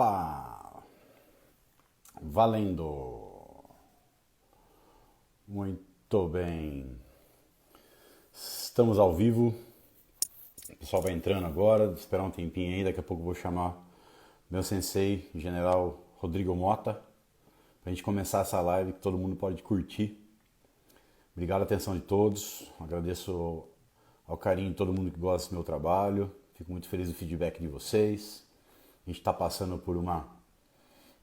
Opa! Valendo! Muito bem. Estamos ao vivo. O pessoal vai entrando agora. Vou esperar um tempinho aí. Daqui a pouco eu vou chamar meu sensei, General Rodrigo Mota, para a gente começar essa live que todo mundo pode curtir. Obrigado a atenção de todos. Agradeço ao carinho de todo mundo que gosta do meu trabalho. Fico muito feliz do feedback de vocês. A gente está passando por uma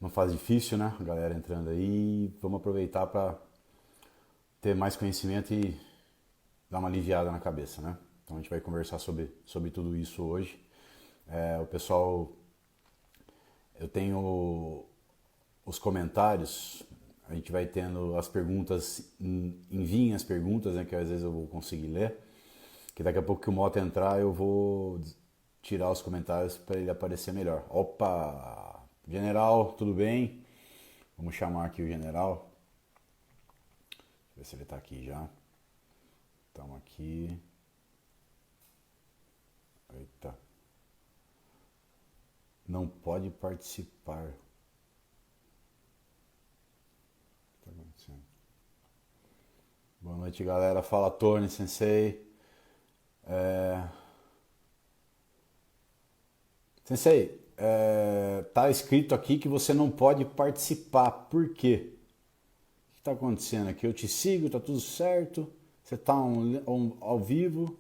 fase difícil, né? A galera entrando aí. Vamos aproveitar para ter mais conhecimento e dar uma aliviada na cabeça, né? Então a gente vai conversar sobre tudo isso hoje. O pessoal, eu tenho os comentários, a gente vai tendo as perguntas, enviem as perguntas, né? Que às vezes eu vou conseguir ler. Que daqui a pouco que o Mota entrar eu vou tirar os comentários para ele aparecer melhor. Opa! General, tudo bem? Vamos chamar aqui o general. Deixa eu ver se ele está aqui já. Estamos aqui. Eita. Não pode participar. O que está acontecendo? Boa noite, galera. Fala, Tony, sensei. Sensei, tá escrito aqui que você não pode participar. Por quê? O que está acontecendo aqui? Eu te sigo, tá tudo certo? Você tá ao vivo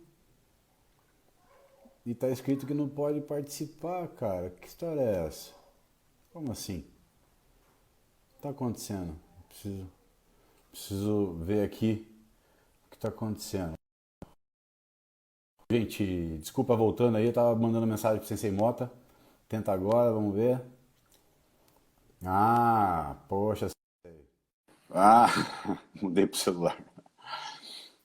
e tá escrito que não pode participar, cara. Que história é essa? Como assim? O que tá acontecendo? Preciso ver aqui o que tá acontecendo. Gente, desculpa voltando aí, eu tava mandando mensagem pro Sensei Mota. Tenta agora, vamos ver. Ah, poxa. Ah, mudei pro celular.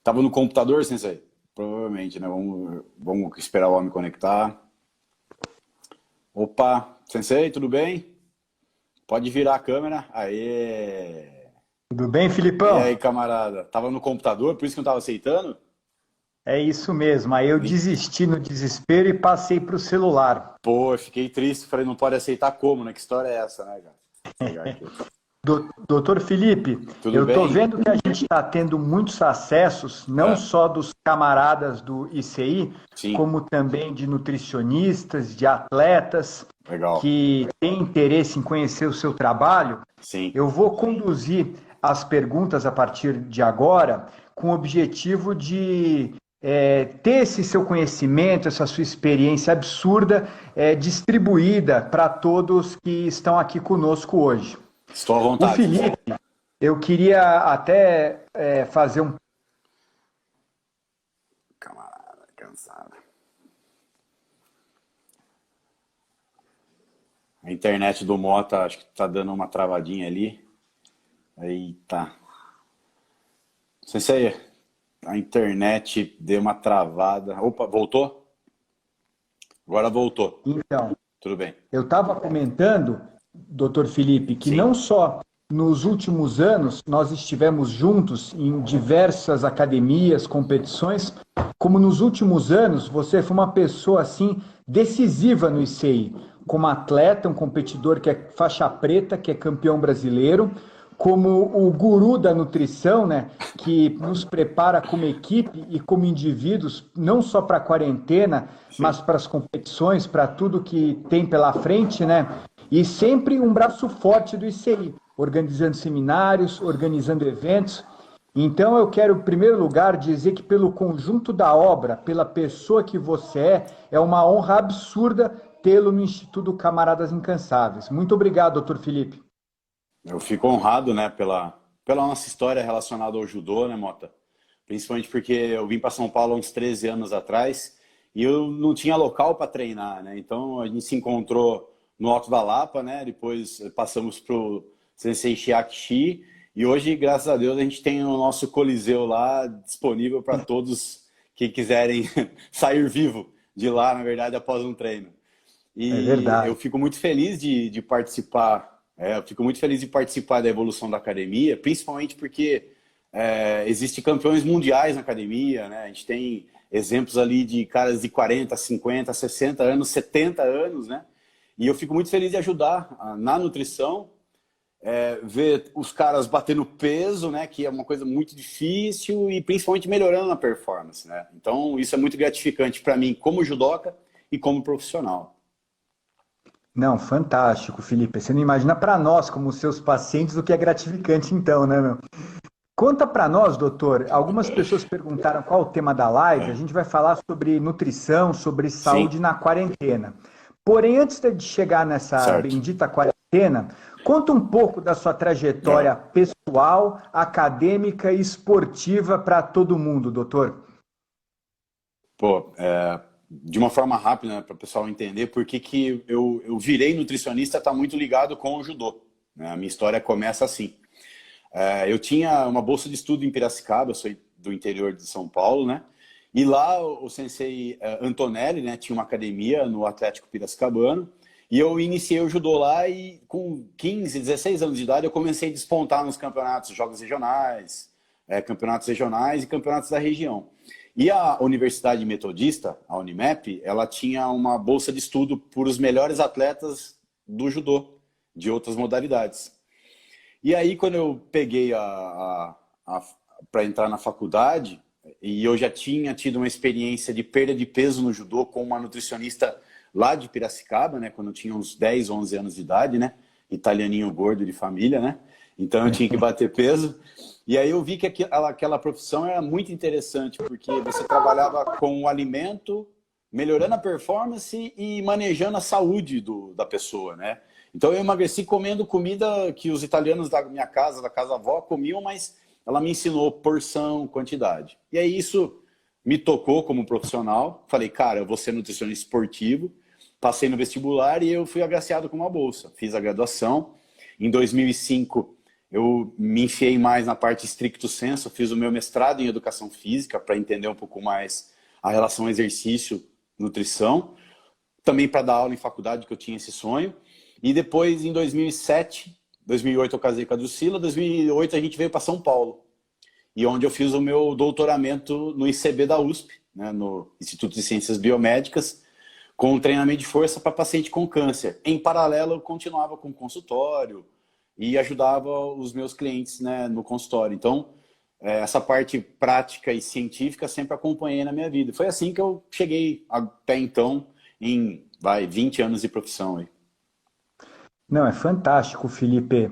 Tava no computador, Sensei? Provavelmente, né? Vamos esperar o homem conectar. Opa, Sensei, tudo bem? Pode virar a câmera. Aê! Tudo bem, E aí, Filipão? camarada? Tava no computador, por isso que não tava aceitando? É isso mesmo. Aí eu Vi- desisti no desespero e passei para o celular. Pô, eu fiquei triste. Falei, não pode aceitar como, né? Que história é essa, né, cara? Vou pegar aqui. Doutor Felipe, Tudo eu estou bem? vendo que a gente está tendo muitos acessos, não É, só dos camaradas do ICI, sim, como também de nutricionistas, de atletas legal. que têm interesse em conhecer o seu trabalho. Sim. Eu vou conduzir as perguntas a partir de agora com o objetivo de ter esse seu conhecimento, essa sua experiência absurda distribuída para todos que estão aqui conosco hoje. Estou à O vontade, Sensei. Felipe, eu queria até fazer um. Camarada, cansado. A internet do Mota, acho que tá dando uma travadinha ali. Eita. Sensei, a internet deu uma travada. Opa, voltou? Agora voltou. Então, Tudo bem. eu estava comentando, doutor Felipe, que Sim, não só nos últimos anos nós estivemos juntos em diversas academias, competições, como nos últimos anos você foi uma pessoa assim decisiva no ICI, como atleta, um competidor que é faixa preta, que é campeão brasileiro, como o guru da nutrição, né, que nos prepara como equipe e como indivíduos, não só para a quarentena, sim. mas para as competições, para tudo que tem pela frente, né? E sempre um braço forte do ICI, organizando seminários, organizando eventos. Então eu quero, em primeiro lugar, dizer que pelo conjunto da obra, pela pessoa que você é uma honra absurda tê-lo no Instituto Camaradas Incansáveis. Muito obrigado, doutor Felipe. Eu fico honrado, né, pela nossa história relacionada ao judô, né, Mota? Principalmente porque eu vim para São Paulo há uns 13 anos atrás e eu não tinha local para treinar, né? Então a gente se encontrou no Alto da Lapa, né? Depois passamos pro Sensei Shiaki e hoje, graças a Deus, a gente tem o nosso Coliseu lá disponível para todos que quiserem sair vivo de lá, na verdade, após um treino. É E eu verdade. fico muito feliz de participar, eu fico muito feliz de participar da evolução da academia, principalmente porque existem campeões mundiais na academia, né? A gente tem exemplos ali de caras de 40, 50, 60 anos, 70 anos, né? E eu fico muito feliz de ajudar na nutrição, ver os caras batendo peso, né, que é uma coisa muito difícil, e principalmente melhorando a performance, né? Então isso é muito gratificante para mim como judoca e como profissional. Não, fantástico, Felipe. Você não imagina para nós, como seus pacientes, o que é gratificante então, né, meu? Conta para nós, doutor. Algumas pessoas perguntaram qual o tema da live. A gente vai falar sobre nutrição, sobre Sim, saúde na quarentena. Porém, antes de chegar nessa certo. bendita quarentena, conta um pouco da sua trajetória pessoal, acadêmica e esportiva para todo mundo, doutor. Pô, de uma forma rápida, né, para o pessoal entender por que que eu virei nutricionista, está muito ligado com o judô, né? A minha história começa assim. Eu tinha uma bolsa de estudo em Piracicaba, eu sou do interior de São Paulo, né? E lá o sensei Antonelli, né, tinha uma academia no Atlético Piracicabano, e eu iniciei o judô lá e com 15, 16 anos de idade eu comecei a despontar nos campeonatos, jogos regionais, campeonatos regionais e campeonatos da região. E a Universidade Metodista, a Unimep, ela tinha uma bolsa de estudo para os melhores atletas do judô, de outras modalidades. E aí, quando eu peguei para entrar na faculdade, e eu já tinha tido uma experiência de perda de peso no judô com uma nutricionista lá de Piracicaba, né, quando eu tinha uns 10, 11 anos de idade, né, italianinho gordo de família, né, então eu tinha que bater peso. E aí eu vi que aquela profissão era muito interessante, porque você trabalhava com o alimento, melhorando a performance e manejando a saúde da pessoa, né? Então eu emagreci comendo comida que os italianos da minha casa, da casa-avó, comiam, mas ela me ensinou porção, quantidade. E aí isso me tocou como profissional. Falei, cara, eu vou ser nutricionista esportivo. Passei no vestibular e eu fui agraciado com uma bolsa. Fiz a graduação. Em 2005, eu me enfiei mais na parte stricto sensu. Fiz o meu mestrado em educação física para entender um pouco mais a relação exercício-nutrição. Também para dar aula em faculdade, que eu tinha esse sonho. E depois, em 2007, 2008 eu casei com a Drusila, 2008 a gente veio para São Paulo, e onde eu fiz o meu doutoramento no ICB da USP, né, no Instituto de Ciências Biomédicas, com um treinamento de força para paciente com câncer. Em paralelo, eu continuava com consultório e ajudava os meus clientes, né, no consultório. Então, essa parte prática e científica sempre acompanhei na minha vida. Foi assim que eu cheguei até então em 20 anos de profissão aí. Não, é fantástico, Felipe.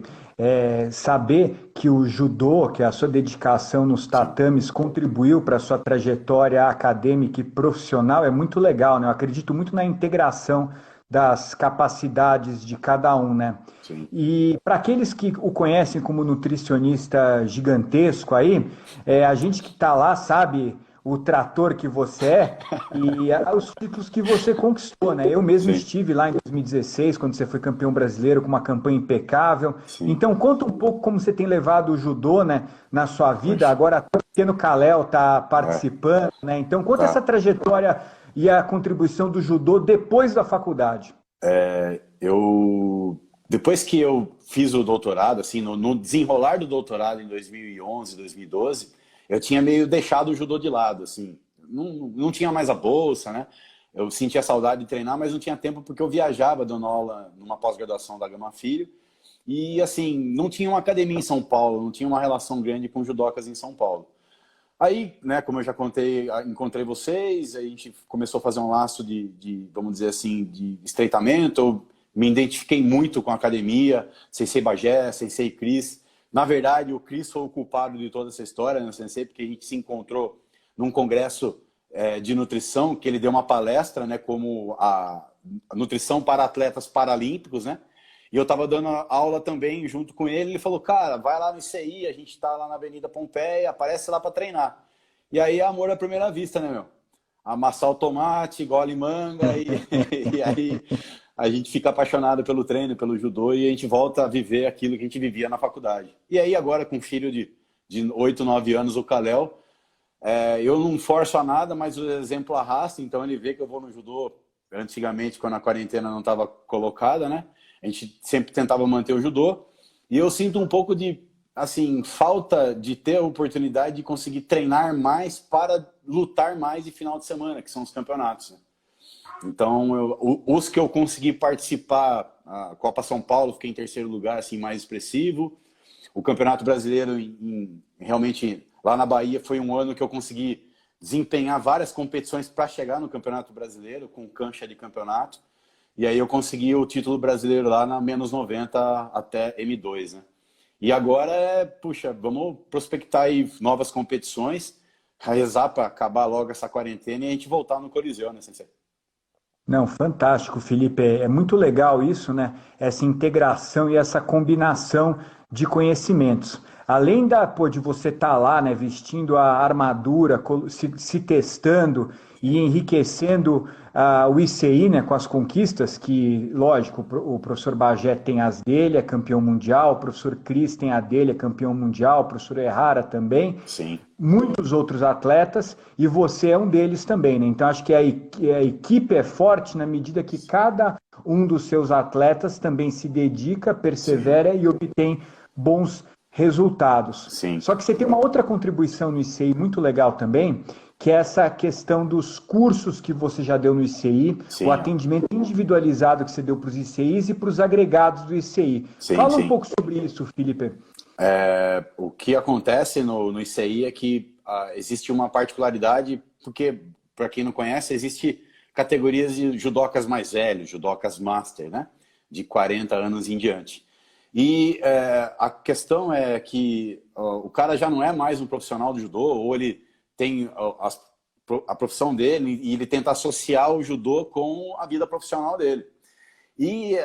Saber que o judô, que a sua dedicação nos Sim, tatames contribuiu para a sua trajetória acadêmica e profissional é muito legal, né? Eu acredito muito na integração das capacidades de cada um, né? sim. E para aqueles que o conhecem como nutricionista gigantesco aí, a gente que está lá sabe o trator que você é e os títulos que você conquistou, né? Eu mesmo Sim, estive lá em 2016, quando você foi campeão brasileiro com uma campanha impecável. sim. Então, conta um pouco como você tem levado o judô, né, na sua vida. Poxa, Agora, até o pequeno Kalel está é, participando, né? Então, conta essa tá. trajetória e a contribuição do judô depois da faculdade. Depois que eu fiz o doutorado, assim, no desenrolar do doutorado em 2011, 2012, eu tinha meio deixado o judô de lado, assim. Não tinha mais a bolsa, né? Eu sentia saudade de treinar, mas não tinha tempo porque eu viajava dando aula numa pós-graduação da Gama Filho. E, assim, não tinha uma academia em São Paulo, não tinha uma relação grande com judocas em São Paulo. Aí, né, como eu já contei, encontrei vocês, a gente começou a fazer um laço vamos dizer assim, de estreitamento. Eu me identifiquei muito com a academia, Sensei Bagé, Sensei Cris. Na verdade, o Cris foi o culpado de toda essa história, né, Sensei, porque a gente se encontrou num congresso de nutrição, que ele deu uma palestra, né, como a nutrição para atletas paralímpicos, né? E eu estava dando aula também junto com ele. Ele falou, cara, vai lá no ICI, a gente está lá na Avenida Pompeia, aparece lá para treinar. E aí é amor à primeira vista, né, meu? Amassar o tomate, gole manga, e aí a gente fica apaixonado pelo treino, pelo judô, e a gente volta a viver aquilo que a gente vivia na faculdade. E aí agora, com um filho de 8, 9 anos, o Kalel, eu não forço a nada, mas o exemplo arrasta, então ele vê que eu vou no judô, antigamente, quando a quarentena não estava colocada, né? A gente sempre tentava manter o judô. E eu sinto um pouco de, assim, falta de ter a oportunidade de conseguir treinar mais para lutar mais de final de semana, que são os campeonatos, né? Então, os que eu consegui participar, a Copa São Paulo, fiquei em terceiro lugar, assim, mais expressivo. O Campeonato Brasileiro, realmente, lá na Bahia, foi um ano que eu consegui desempenhar várias competições para chegar no Campeonato Brasileiro, com cancha de campeonato. E aí eu consegui o título brasileiro lá na menos 90 até M2, né? E agora puxa, vamos prospectar aí novas competições, rezar para acabar logo essa quarentena e a gente voltar no Coliseu, né, Sensei? Não, fantástico, Felipe. É muito legal isso, né? Essa integração e essa combinação de conhecimentos. Além de você estar lá, né, vestindo a armadura, se testando e enriquecendo o ICI, né, com as conquistas, que, lógico, o professor Bagé tem as dele, é campeão mundial, o professor Cris tem a dele, é campeão mundial, o professor Errara também, Sim, muitos outros atletas e você é um deles também, né? Então acho que a equipe é forte na medida que cada um dos seus atletas também se dedica, sim, persevera e obtém bons resultados. sim, Só que você tem uma outra contribuição no ICI muito legal também, que é essa questão dos cursos que você já deu no ICI, o sim, atendimento individualizado que você deu para os ICIs e para os agregados do ICI. sim, Fala um sim. pouco sobre isso, Felipe. O que acontece no ICI é que existe uma particularidade, porque, para quem não conhece, existe categorias de judocas mais velhos, judocas master, né? De 40 anos em diante. E a questão é que o cara já não é mais um profissional do judô, ou ele tem a profissão dele e ele tenta associar o judô com a vida profissional dele. E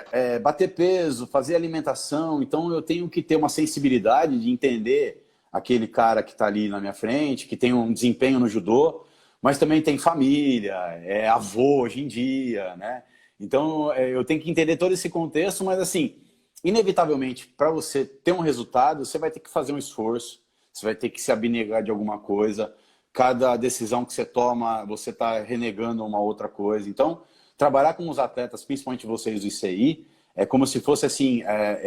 bater peso, fazer alimentação, então eu tenho que ter uma sensibilidade de entender aquele cara que está ali na minha frente, que tem um desempenho no judô, mas também tem família, é avô hoje em dia, né? Então eu tenho que entender todo esse contexto, mas assim, inevitavelmente, para você ter um resultado, você vai ter que fazer um esforço, você vai ter que se abnegar de alguma coisa, cada decisão que você toma, você está renegando uma outra coisa. Então, trabalhar com os atletas, principalmente vocês do ICI, é como se fosse assim,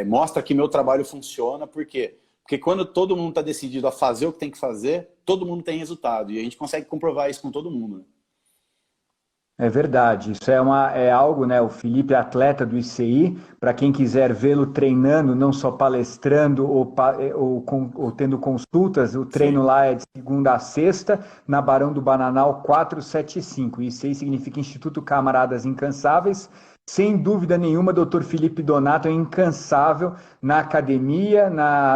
mostra que meu trabalho funciona, por quê? Porque quando todo mundo está decidido a fazer o que tem que fazer, todo mundo tem resultado, e a gente consegue comprovar isso com todo mundo, né? É verdade, isso é algo, né? O Felipe é atleta do ICI, para quem quiser vê-lo treinando, não só palestrando ou tendo consultas, o treino Sim. lá é de segunda a sexta, na Barão do Bananal 475. ICI significa Instituto Camaradas Incansáveis. Sem dúvida nenhuma, Dr. Felipe Donato é incansável na academia,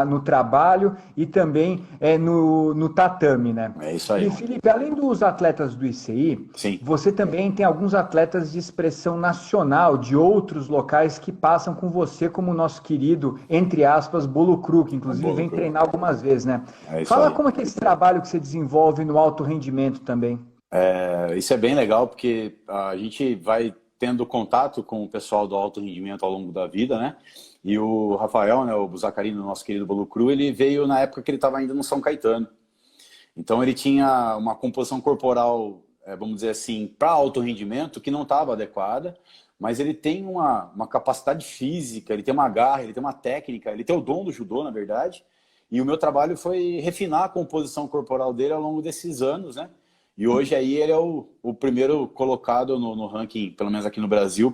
no trabalho e também no tatame, né? É isso E aí. Felipe, além dos atletas do ICI, Sim. você também tem alguns atletas de expressão nacional, de outros locais que passam com você, como o nosso querido, entre aspas, Bolo Cru, que O inclusive bolo vem cru. treinar algumas vezes, né? É isso Fala aí. como é que é esse trabalho que você desenvolve no alto rendimento também. Isso é bem legal porque a gente vai tendo contato com o pessoal do alto rendimento ao longo da vida, né? E o Rafael, né, o Buzacarino, nosso querido Bolo Cru, ele veio na época que ele estava ainda no São Caetano. Então ele tinha uma composição corporal, vamos dizer assim, para alto rendimento que não estava adequada, mas ele tem uma capacidade física, ele tem uma garra, ele tem uma técnica, ele tem o dom do judô, na verdade. E o meu trabalho foi refinar a composição corporal dele ao longo desses anos, né? E hoje aí ele é o primeiro colocado no ranking, pelo menos aqui no Brasil,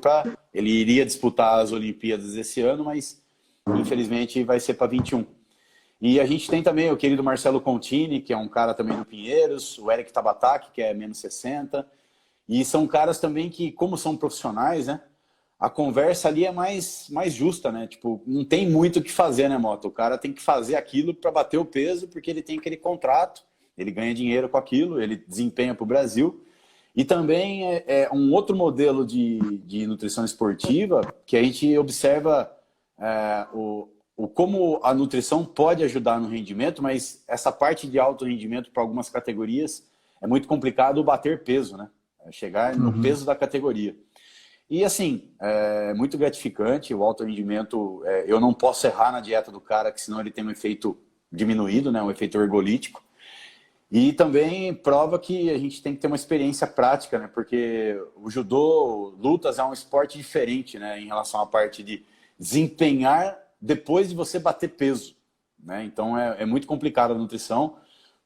ele iria disputar as Olimpíadas esse ano, mas infelizmente vai ser para 21. E a gente tem também o querido Marcelo Contini, que é um cara também do Pinheiros, o Eric Tabataki, que é menos 60. E são caras também que, como são profissionais, né? A conversa ali é mais justa, né? Tipo, não tem muito o que fazer, né, Mota? O cara tem que fazer aquilo para bater o peso, porque ele tem aquele contrato, ele ganha dinheiro com aquilo, ele desempenha para o Brasil. E também é um outro modelo de nutrição esportiva que a gente observa como a nutrição pode ajudar no rendimento, mas essa parte de alto rendimento para algumas categorias é muito complicado bater peso, né? Chegar no Uhum. peso da categoria. E assim, é muito gratificante o alto rendimento. Eu não posso errar na dieta do cara, que senão ele tem um efeito diminuído, né? Um efeito ergolítico. E também prova que a gente tem que ter uma experiência prática, né? Porque o judô, lutas, é um esporte diferente, né? Em relação à parte de desempenhar depois de você bater peso, né? Então é muito complicado a nutrição,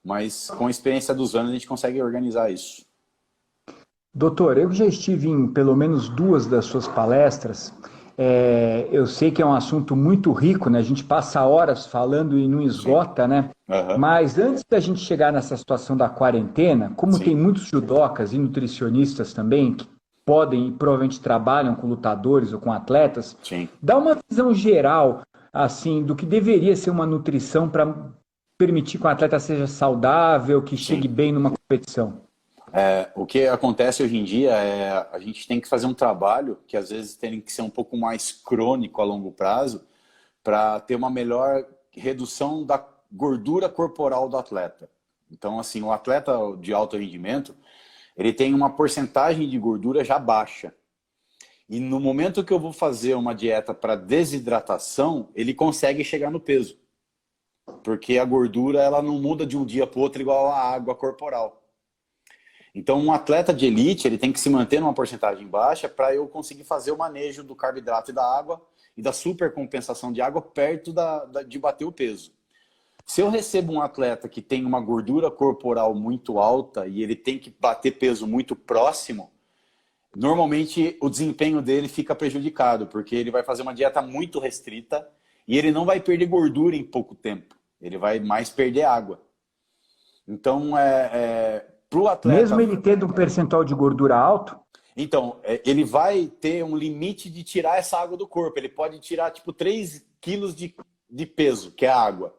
mas com a experiência dos anos a gente consegue organizar isso. Doutor, eu já estive em pelo menos duas das suas palestras. Eu sei que é um assunto muito rico, né? A gente passa horas falando e não Sim. esgota, né? Aham. Mas antes da gente chegar nessa situação da quarentena, como tem Sim. muitos judocas e nutricionistas também que podem e provavelmente trabalham com lutadores ou com atletas, Sim. dá uma visão geral assim do que deveria ser uma nutrição para permitir que um atleta seja saudável, que chegue Sim. bem numa competição. O que acontece hoje em dia é a gente tem que fazer um trabalho que às vezes tem que ser um pouco mais crônico a longo prazo para ter uma melhor redução da gordura corporal do atleta. Então, assim, o atleta de alto rendimento, ele tem uma porcentagem de gordura já baixa. E no momento que eu vou fazer uma dieta para desidratação, ele consegue chegar no peso. Porque a gordura ela não muda de um dia para o outro igual a água corporal. Então, um atleta de elite ele tem que se manter numa porcentagem baixa para eu conseguir fazer o manejo do carboidrato e da água e da supercompensação de água perto de bater o peso. Se eu recebo um atleta que tem uma gordura corporal muito alta e ele tem que bater peso muito próximo, normalmente o desempenho dele fica prejudicado, porque ele vai fazer uma dieta muito restrita e ele não vai perder gordura em pouco tempo. Ele vai mais perder água. Então, para o Mesmo atleta... ele tendo um percentual de gordura alto, Então, ele vai ter um limite de tirar essa água do corpo. Ele pode tirar, tipo, 3 quilos de peso, que é a água.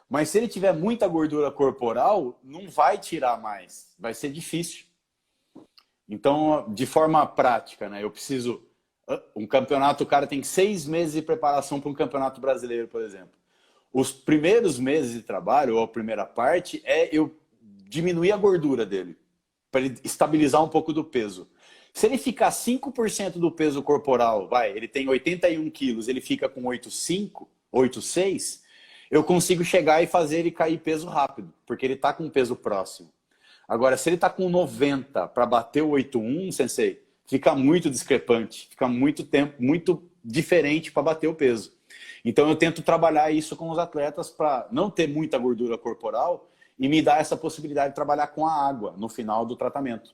Mas se ele tiver muita gordura corporal, não vai tirar mais. Vai ser difícil. Então, de forma prática, né? Eu preciso... Um campeonato, o cara tem 6 meses de preparação para um campeonato brasileiro, por exemplo. Os primeiros meses de trabalho, ou a primeira parte, é eu diminuir a gordura dele, para ele estabilizar um pouco do peso. Se ele ficar 5% do peso corporal, ele tem 81 quilos, ele fica com 8,5, 8,6, eu consigo chegar e fazer ele cair peso rápido, porque ele está com um peso próximo. Agora, se ele está com 90 para bater o 8,1, sensei, fica muito discrepante, fica muito tempo, muito diferente para bater o peso. Então eu tento trabalhar isso com os atletas para não ter muita gordura corporal e me dar essa possibilidade de trabalhar com a água no final do tratamento.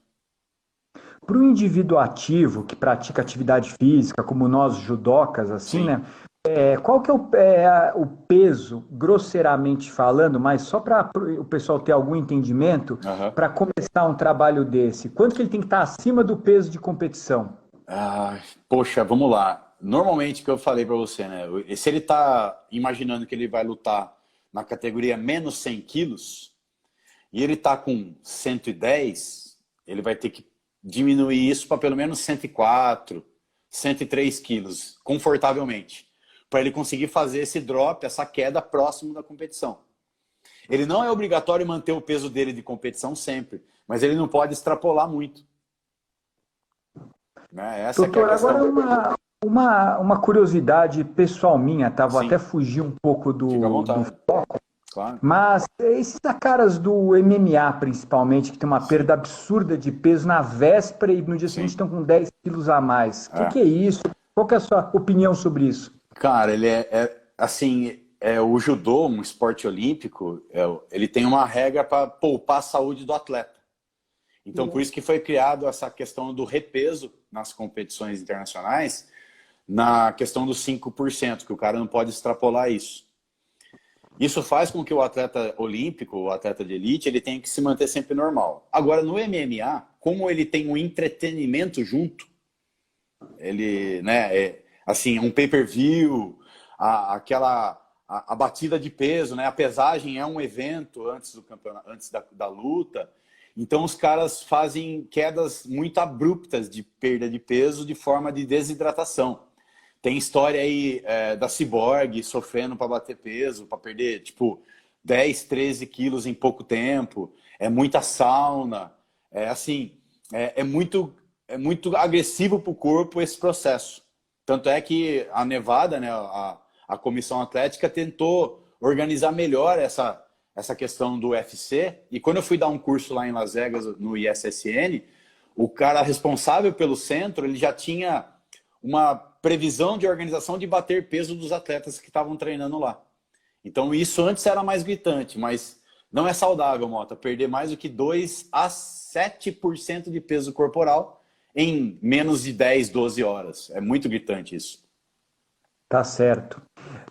para o indivíduo ativo que pratica atividade física, como nós judocas, assim, Sim. né? Qual que é o peso, grosseiramente falando, mas só para o pessoal ter algum entendimento, Uhum. para começar um trabalho desse? Quanto que ele tem que estar acima do peso de competição? Poxa, vamos lá. Normalmente, que eu falei para você, né? Se ele está imaginando que ele vai lutar na categoria menos 100 quilos e ele está com 110, ele vai ter que diminuir isso para pelo menos 104, 103 quilos, confortavelmente, para ele conseguir fazer esse drop, essa queda próximo da competição. Ele não é obrigatório manter o peso dele de competição sempre, mas ele não pode extrapolar muito. Né? Essa Doutor, que é a questão. agora uma curiosidade pessoal minha, tá? Vou Sim, até fugir um pouco fica à do vontade. foco. Claro. Mas esses caras do MMA, principalmente, que tem uma Sim, perda absurda de peso na véspera e no dia seguinte sim. estão com 10 quilos a mais. O que É. é isso? Qual que é a sua opinião sobre isso? Cara, ele assim, o judô, um esporte olímpico, ele tem uma regra para poupar a saúde do atleta. Então, por isso que foi criado essa questão do repeso nas competições internacionais, na questão dos 5%, que o cara não pode extrapolar isso. Isso faz com que o atleta olímpico, o atleta de elite, ele tenha que se manter sempre normal. Agora, no MMA, como ele tem um entretenimento junto, ele, né, assim, um pay-per-view, a batida de peso, né, a pesagem é um evento antes do campeonato, antes da luta. Então, os caras fazem quedas muito abruptas de perda de peso de forma de desidratação. Tem história aí da Cyborg sofrendo para bater peso, para perder, tipo, 10, 13 quilos em pouco tempo. É muita sauna. É muito agressivo para o corpo esse processo. Tanto é que a Nevada, né, a comissão atlética, tentou organizar melhor essa questão do UFC. E quando eu fui dar um curso lá em Las Vegas, no ISSN, o cara responsável pelo centro, ele já tinha uma previsão de organização de bater peso dos atletas que estavam treinando lá. Então isso antes era mais gritante, mas Não é saudável, Mota, perder mais do que 2 a 7% de peso corporal em menos de 10, 12 horas. É muito gritante isso. Tá certo.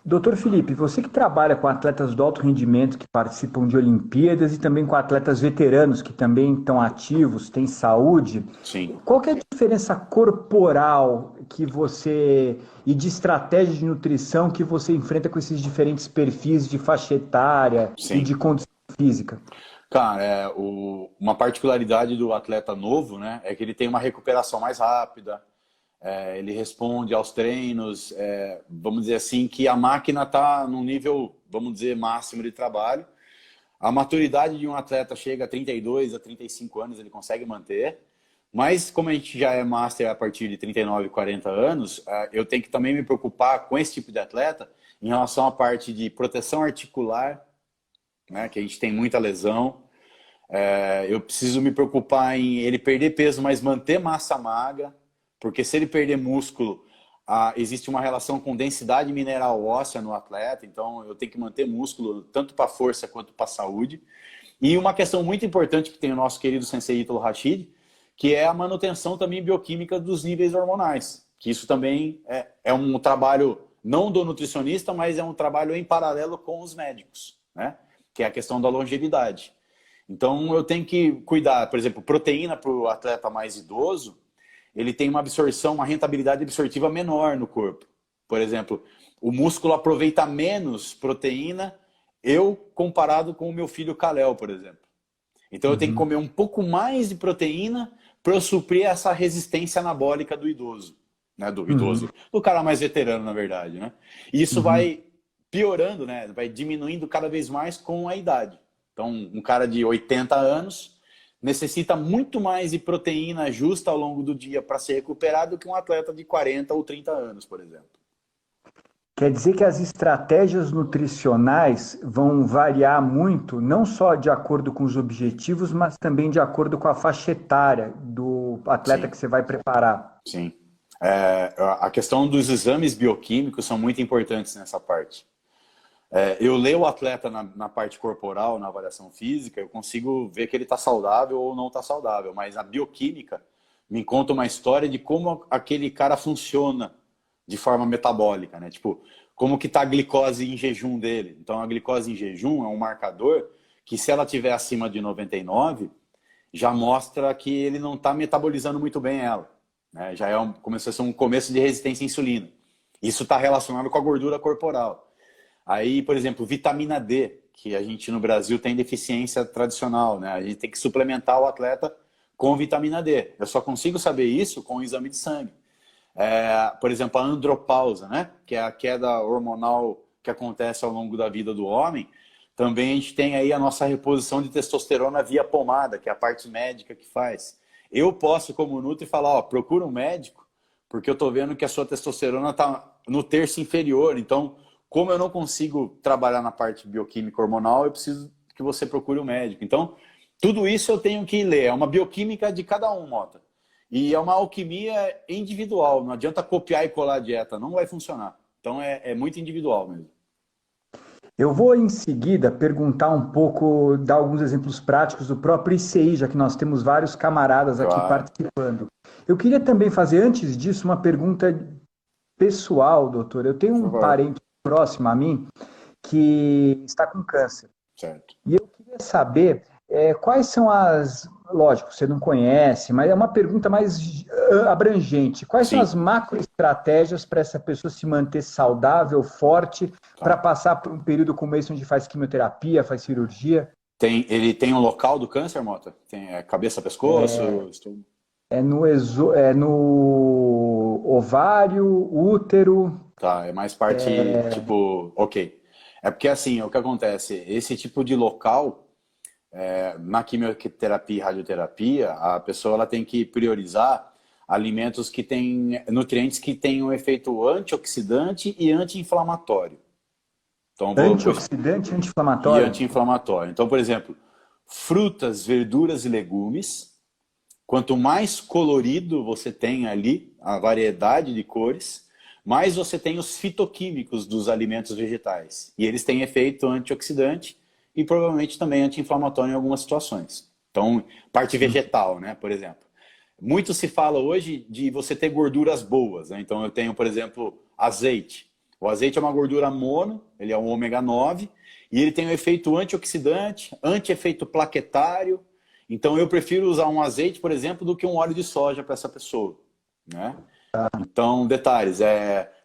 Doutor Felipe, você que trabalha com atletas do alto rendimento que participam de Olimpíadas e também com atletas veteranos que também estão ativos, têm saúde, Sim, qual que é a diferença corporal que você e de estratégia de nutrição que você enfrenta com esses diferentes perfis de faixa etária e sim. de condição física? Cara, uma particularidade do atleta novo, né, é que ele tem uma recuperação mais rápida, ele responde aos treinos, vamos dizer assim, que a máquina está num nível, vamos dizer, máximo de trabalho. A maturidade de um atleta chega a 32 a 35 anos, ele consegue manter. Mas como a gente já é master a partir de 39, 40 anos, eu tenho que também me preocupar com esse tipo de atleta em relação à parte de proteção articular, né, que a gente tem muita lesão. Eu preciso me preocupar em ele perder peso, mas manter massa magra, porque se ele perder músculo, existe uma relação com densidade mineral óssea no atleta, então eu tenho que manter músculo tanto para força quanto para saúde. E uma questão muito importante que tem o nosso querido sensei Ítalo Rashid, que é a manutenção também bioquímica dos níveis hormonais, que isso também é um trabalho não do nutricionista, mas é um trabalho em paralelo com os médicos, né? Que é a questão da longevidade. Então eu tenho que cuidar, por exemplo, proteína para o atleta mais idoso, ele tem uma absorção, uma rentabilidade absortiva menor no corpo. Por exemplo, o músculo aproveita menos proteína, eu comparado com o meu filho Kalel, por exemplo. Então eu tenho que comer um pouco mais de proteína para eu suprir essa resistência anabólica do idoso, né? Do Uhum, idoso, do cara mais veterano, na verdade, né? E isso uhum. vai piorando, né? Vai diminuindo cada vez mais com a idade. Então, um cara de 80 anos necessita muito mais de proteína justa ao longo do dia para se recuperar do que um atleta de 40 ou 30 anos, por exemplo. Quer dizer que as estratégias nutricionais vão variar muito, não só de acordo com os objetivos, mas também de acordo com a faixa etária do atleta Sim, que você vai preparar. sim. A questão dos exames bioquímicos são muito importantes nessa parte. Eu leio o atleta na parte corporal, na avaliação física, eu consigo ver que ele está saudável ou não está saudável, mas a bioquímica me conta uma história de como aquele cara funciona de forma metabólica, né? Tipo, como que está a glicose em jejum dele. Então, a glicose em jejum é um marcador que, se ela estiver acima de 99, já mostra que ele não está metabolizando muito bem ela, né? Já começa a ser um começo de resistência à insulina. Isso está relacionado com a gordura corporal. Aí, por exemplo, vitamina D, que a gente no Brasil tem deficiência tradicional, né? A gente tem que suplementar o atleta com vitamina D. Eu só consigo saber isso com o exame de sangue. Por exemplo, a andropausa, né? Que é a queda hormonal que acontece ao longo da vida do homem. Também a gente tem aí a nossa reposição de testosterona via pomada, que é a parte médica que faz. Eu posso, como Nutri, falar, ó, procura um médico, porque eu estou vendo que a sua testosterona está no terço inferior. Então, como eu não consigo trabalhar na parte bioquímica hormonal, eu preciso que você procure um médico. Então, tudo isso eu tenho que ler. É uma bioquímica de cada um, Mota. E é uma alquimia individual. Não adianta copiar e colar a dieta. Não vai funcionar. Então, é muito individual mesmo. Eu vou em seguida perguntar um pouco, dar alguns exemplos práticos do próprio ICI, já que nós temos vários camaradas aqui Claro. participando. Eu queria também fazer, antes disso, uma pergunta pessoal, doutor. Eu tenho Por um favor. parente próximo a mim que está com câncer. Certo. E eu queria saber quais são as. Lógico, você não conhece, mas é uma pergunta mais abrangente. Quais são Sim. as macroestratégias para essa pessoa se manter saudável, forte, para Tá. passar por um período como esse onde faz quimioterapia, faz cirurgia? Ele tem um local do câncer, Mota? Tem cabeça, pescoço, estômago? É no ovário, útero. Tá, é mais parte, tipo, ok. É porque assim, o que acontece? Esse tipo de local, na quimioterapia e radioterapia, a pessoa ela tem que priorizar alimentos que têm nutrientes que têm um efeito antioxidante e anti-inflamatório. Então, Antioxidante, e anti-inflamatório? anti-inflamatório. Então, por exemplo, frutas, verduras e legumes. Quanto mais colorido você tem ali, a variedade de cores, mais você tem os fitoquímicos dos alimentos vegetais. E eles têm efeito antioxidante e provavelmente também anti-inflamatório em algumas situações. Então, parte vegetal, né, por exemplo. Muito se fala hoje de você ter gorduras boas, né? Então eu tenho, por exemplo, azeite. O azeite é uma gordura mono, ele é um ômega 9, e ele tem um efeito antioxidante, anti-efeito plaquetário. Então eu prefiro usar um azeite, por exemplo, do que um óleo de soja para essa pessoa, né? Então, detalhes,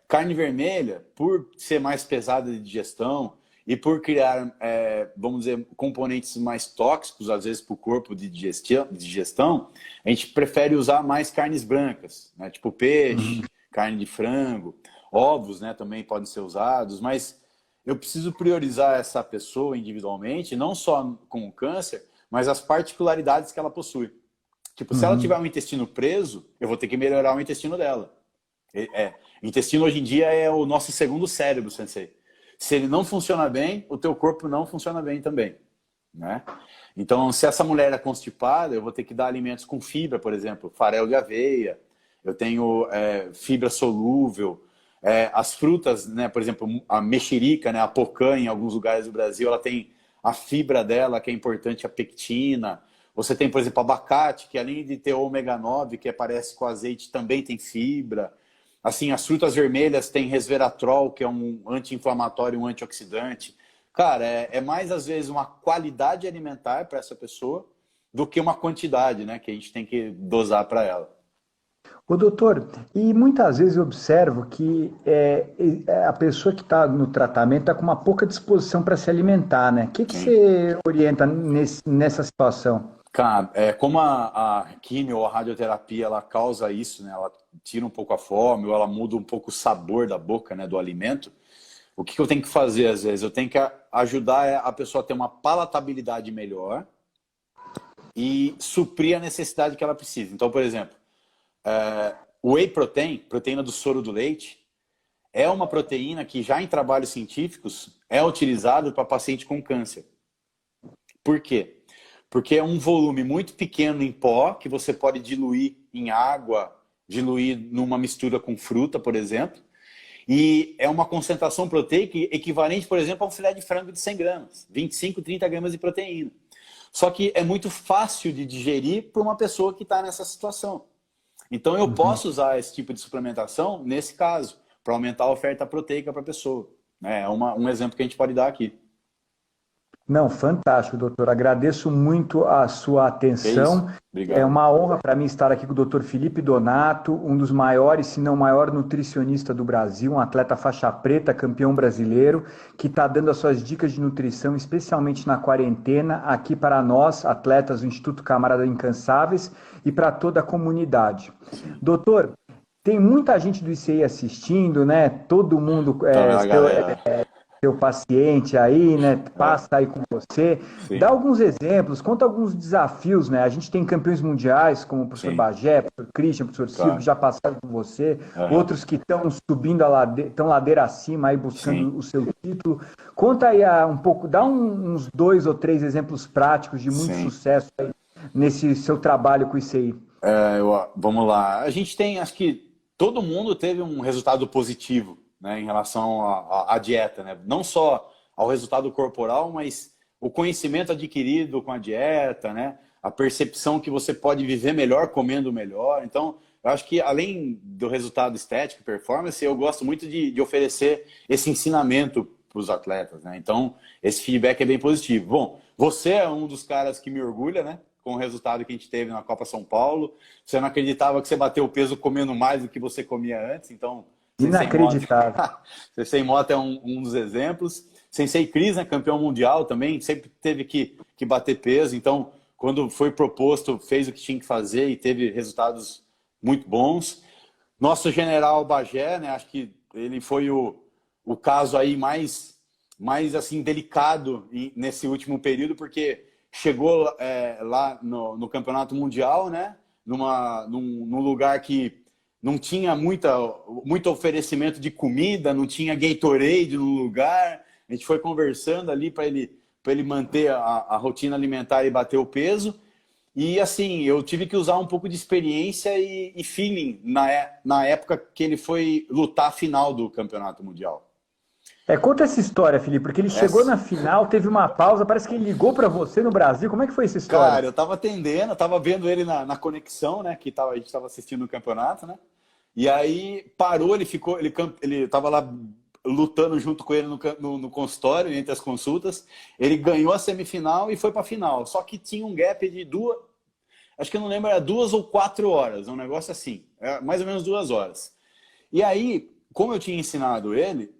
carne vermelha, por ser mais pesada de digestão e por criar, vamos dizer, componentes mais tóxicos, às vezes, para o corpo de digestão, a gente prefere usar mais carnes brancas, né? Tipo peixe, carne de frango, ovos, né, também podem ser usados, mas eu preciso priorizar essa pessoa individualmente, não só com o câncer, mas as particularidades que ela possui. Tipo, se ela tiver um intestino preso, eu vou ter que melhorar o intestino dela. Intestino hoje em dia é o nosso segundo cérebro, sensei. Se ele não funciona bem, o teu corpo não funciona bem também, né? Então, se essa mulher é constipada, eu vou ter que dar alimentos com fibra, por exemplo, farelo de aveia, eu tenho fibra solúvel, as frutas, né? Por exemplo, a mexerica, né? A pocã, em alguns lugares do Brasil, ela tem a fibra dela, que é importante, a pectina. Você tem, por exemplo, abacate, que além de ter ômega 9, que parece com azeite, também tem fibra. Assim, as frutas vermelhas têm resveratrol, que é um anti-inflamatório, um antioxidante. Cara, é mais, às vezes, uma qualidade alimentar para essa pessoa do que uma quantidade, né? Que a gente tem que dosar para ela. Ô, doutor, e muitas vezes eu observo que a pessoa que está no tratamento está com uma pouca disposição para se alimentar, né? O que Sim. você orienta nessa situação? Cara, como a quimio ou a radioterapia, ela causa isso, né? Ela tira um pouco a fome, ou ela muda um pouco o sabor da boca, né, do alimento. O que eu tenho que fazer, às vezes? Eu tenho que ajudar a pessoa a ter uma palatabilidade melhor e suprir a necessidade que ela precisa. Então, por exemplo, o whey protein, proteína do soro do leite, é uma proteína que já em trabalhos científicos é utilizado para paciente com câncer. Por quê? Porque é um volume muito pequeno em pó, que você pode diluir em água, diluir numa mistura com fruta, por exemplo. E é uma concentração proteica equivalente, por exemplo, a um filé de frango de 100 gramas. 25, 30 gramas de proteína. Só que é muito fácil de digerir para uma pessoa que está nessa situação. Então eu posso usar esse tipo de suplementação nesse caso, para aumentar a oferta proteica para a pessoa. É um exemplo que a gente pode dar aqui. Não, fantástico, doutor. Agradeço muito a sua É isso. atenção. É Obrigado. uma honra para mim estar aqui com o doutor Felipe Donato, um dos maiores, se não o maior nutricionista do Brasil, um atleta faixa preta, campeão brasileiro, que está dando as suas dicas de nutrição, especialmente na quarentena, aqui para nós, atletas do Instituto Camarada Incansáveis, e para toda a comunidade. Sim. Doutor, tem muita gente do ICI assistindo, né? Todo mundo Então, a galera. seu paciente aí, né? É, Passa aí com você. Dá sim, alguns exemplos, conta alguns desafios, né? A gente tem campeões mundiais, como o professor sim, Bagé, o professor Christian, o professor Silvio, que claro. já passaram com você, Aham, outros que estão subindo a ladeira, estão ladeira acima aí buscando sim, o seu título. Conta aí um pouco, dá uns 2 ou 3 exemplos práticos de muito sim. sucesso aí nesse seu trabalho com isso aí. Vamos lá. A gente tem, acho que todo mundo teve um resultado positivo, né, em relação à dieta, né? Não só ao resultado corporal, mas o conhecimento adquirido com a dieta, né? A percepção que você pode viver melhor comendo melhor. Então, eu acho que além do resultado estético e performance, eu gosto muito de oferecer esse ensinamento para os atletas, né? Então, esse feedback é bem positivo. Bom, você é um dos caras que me orgulha, né? Com o resultado que a gente teve na Copa São Paulo. Você não acreditava que você bateu o peso comendo mais do que você comia antes, então Sensei Moto, Inacreditável. Sensei Moto é um dos exemplos. Sensei Cris, né, campeão mundial também, sempre teve que bater peso, então quando foi proposto, fez o que tinha que fazer e teve resultados muito bons. Nosso general Bagé, né, acho que ele foi o caso aí mais assim, delicado nesse último período, porque chegou lá no Campeonato Mundial, né, num lugar que não tinha muito oferecimento de comida, não tinha Gatorade no lugar. A gente foi conversando ali para ele manter a rotina alimentar e bater o peso. E assim, eu tive que usar um pouco de experiência e feeling na época que ele foi lutar a final do Campeonato Mundial. Conta essa história, Felipe, porque ele chegou Essa, na final, teve uma pausa, parece que ele ligou para você no Brasil. Como é que foi essa história? cara, eu tava atendendo, eu tava vendo ele na conexão, né? A gente tava assistindo o campeonato, né? E aí parou, ele tava lá lutando junto com ele no consultório, entre as consultas. Ele ganhou a semifinal e foi pra final. Só que tinha um gap de duas, acho que eu não lembro, era 2 ou 4 horas, um negócio assim, mais ou menos 2 horas. E aí, como eu tinha ensinado ele,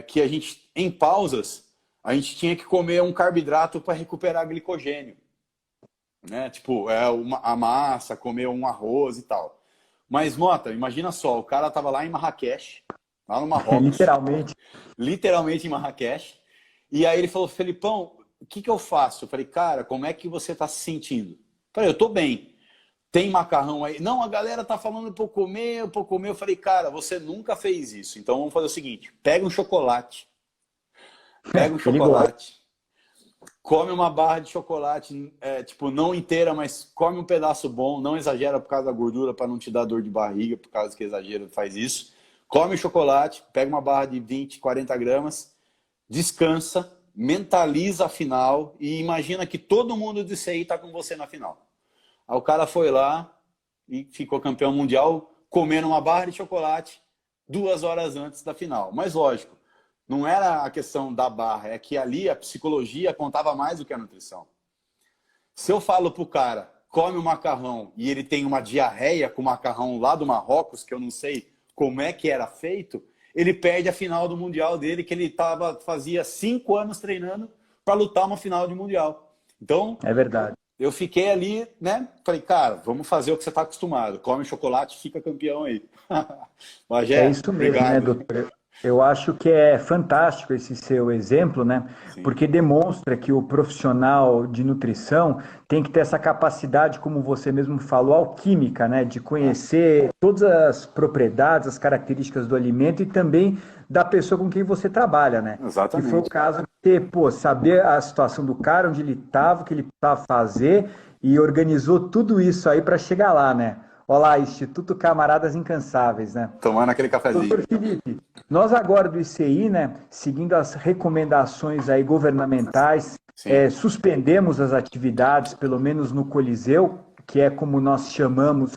que a gente, em pausas, a gente tinha que comer um carboidrato para recuperar glicogênio, né? Tipo, a massa, comer um arroz e tal. Mas, Mota, imagina só, o cara tava lá em Marrakech, lá no Marrocos, Literalmente. literalmente em Marrakech, e aí ele falou, Felipão, o que que eu faço? Eu falei, cara, como é que você tá se sentindo? Eu falei, eu tô bem. Tem macarrão aí? Não, a galera tá falando pra eu comer, pra eu comer. Eu falei, cara, você nunca fez isso. Então vamos fazer o seguinte: pega um Ele gosta. chocolate, come uma barra de chocolate, tipo, não inteira, mas come um pedaço bom, não exagera por causa da gordura, para não te dar dor de barriga, por causa que exagero faz isso. Come o chocolate, pega uma barra de 20, 40 gramas, descansa, mentaliza a final e imagina que todo mundo de CI tá com você na final. Aí o cara foi lá e ficou campeão mundial comendo uma barra de chocolate 2 horas antes da final. Mas lógico, não era a questão da barra, é que ali a psicologia contava mais do que a nutrição. Se eu falo pro cara, come o macarrão e ele tem uma diarreia com o macarrão lá do Marrocos, que eu não sei como é que era feito, ele perde a final do Mundial dele, que ele fazia 5 anos treinando para lutar uma final de Mundial. Então, É verdade. eu fiquei ali, né? Falei, cara, vamos fazer o que você está acostumado. Come chocolate, fica campeão aí. É Magé, isso mesmo, né, obrigado. doutor? Eu acho que é fantástico esse seu exemplo, né? Sim, Porque demonstra que o profissional de nutrição tem que ter essa capacidade, como você mesmo falou, alquímica, né? De é, conhecer todas as propriedades, as características do alimento e também da pessoa com quem você trabalha, né? Que foi o exatamente. caso de ter, pô, saber a situação do cara, onde ele estava, o que ele precisava fazer e organizou tudo isso aí para chegar lá, né? Olá, Instituto Camaradas Incansáveis, né? Tomando aquele cafezinho. Doutor Felipe, nós agora do ICI, né, seguindo as recomendações aí governamentais, Sim, suspendemos as atividades, pelo menos no Coliseu, que é como nós chamamos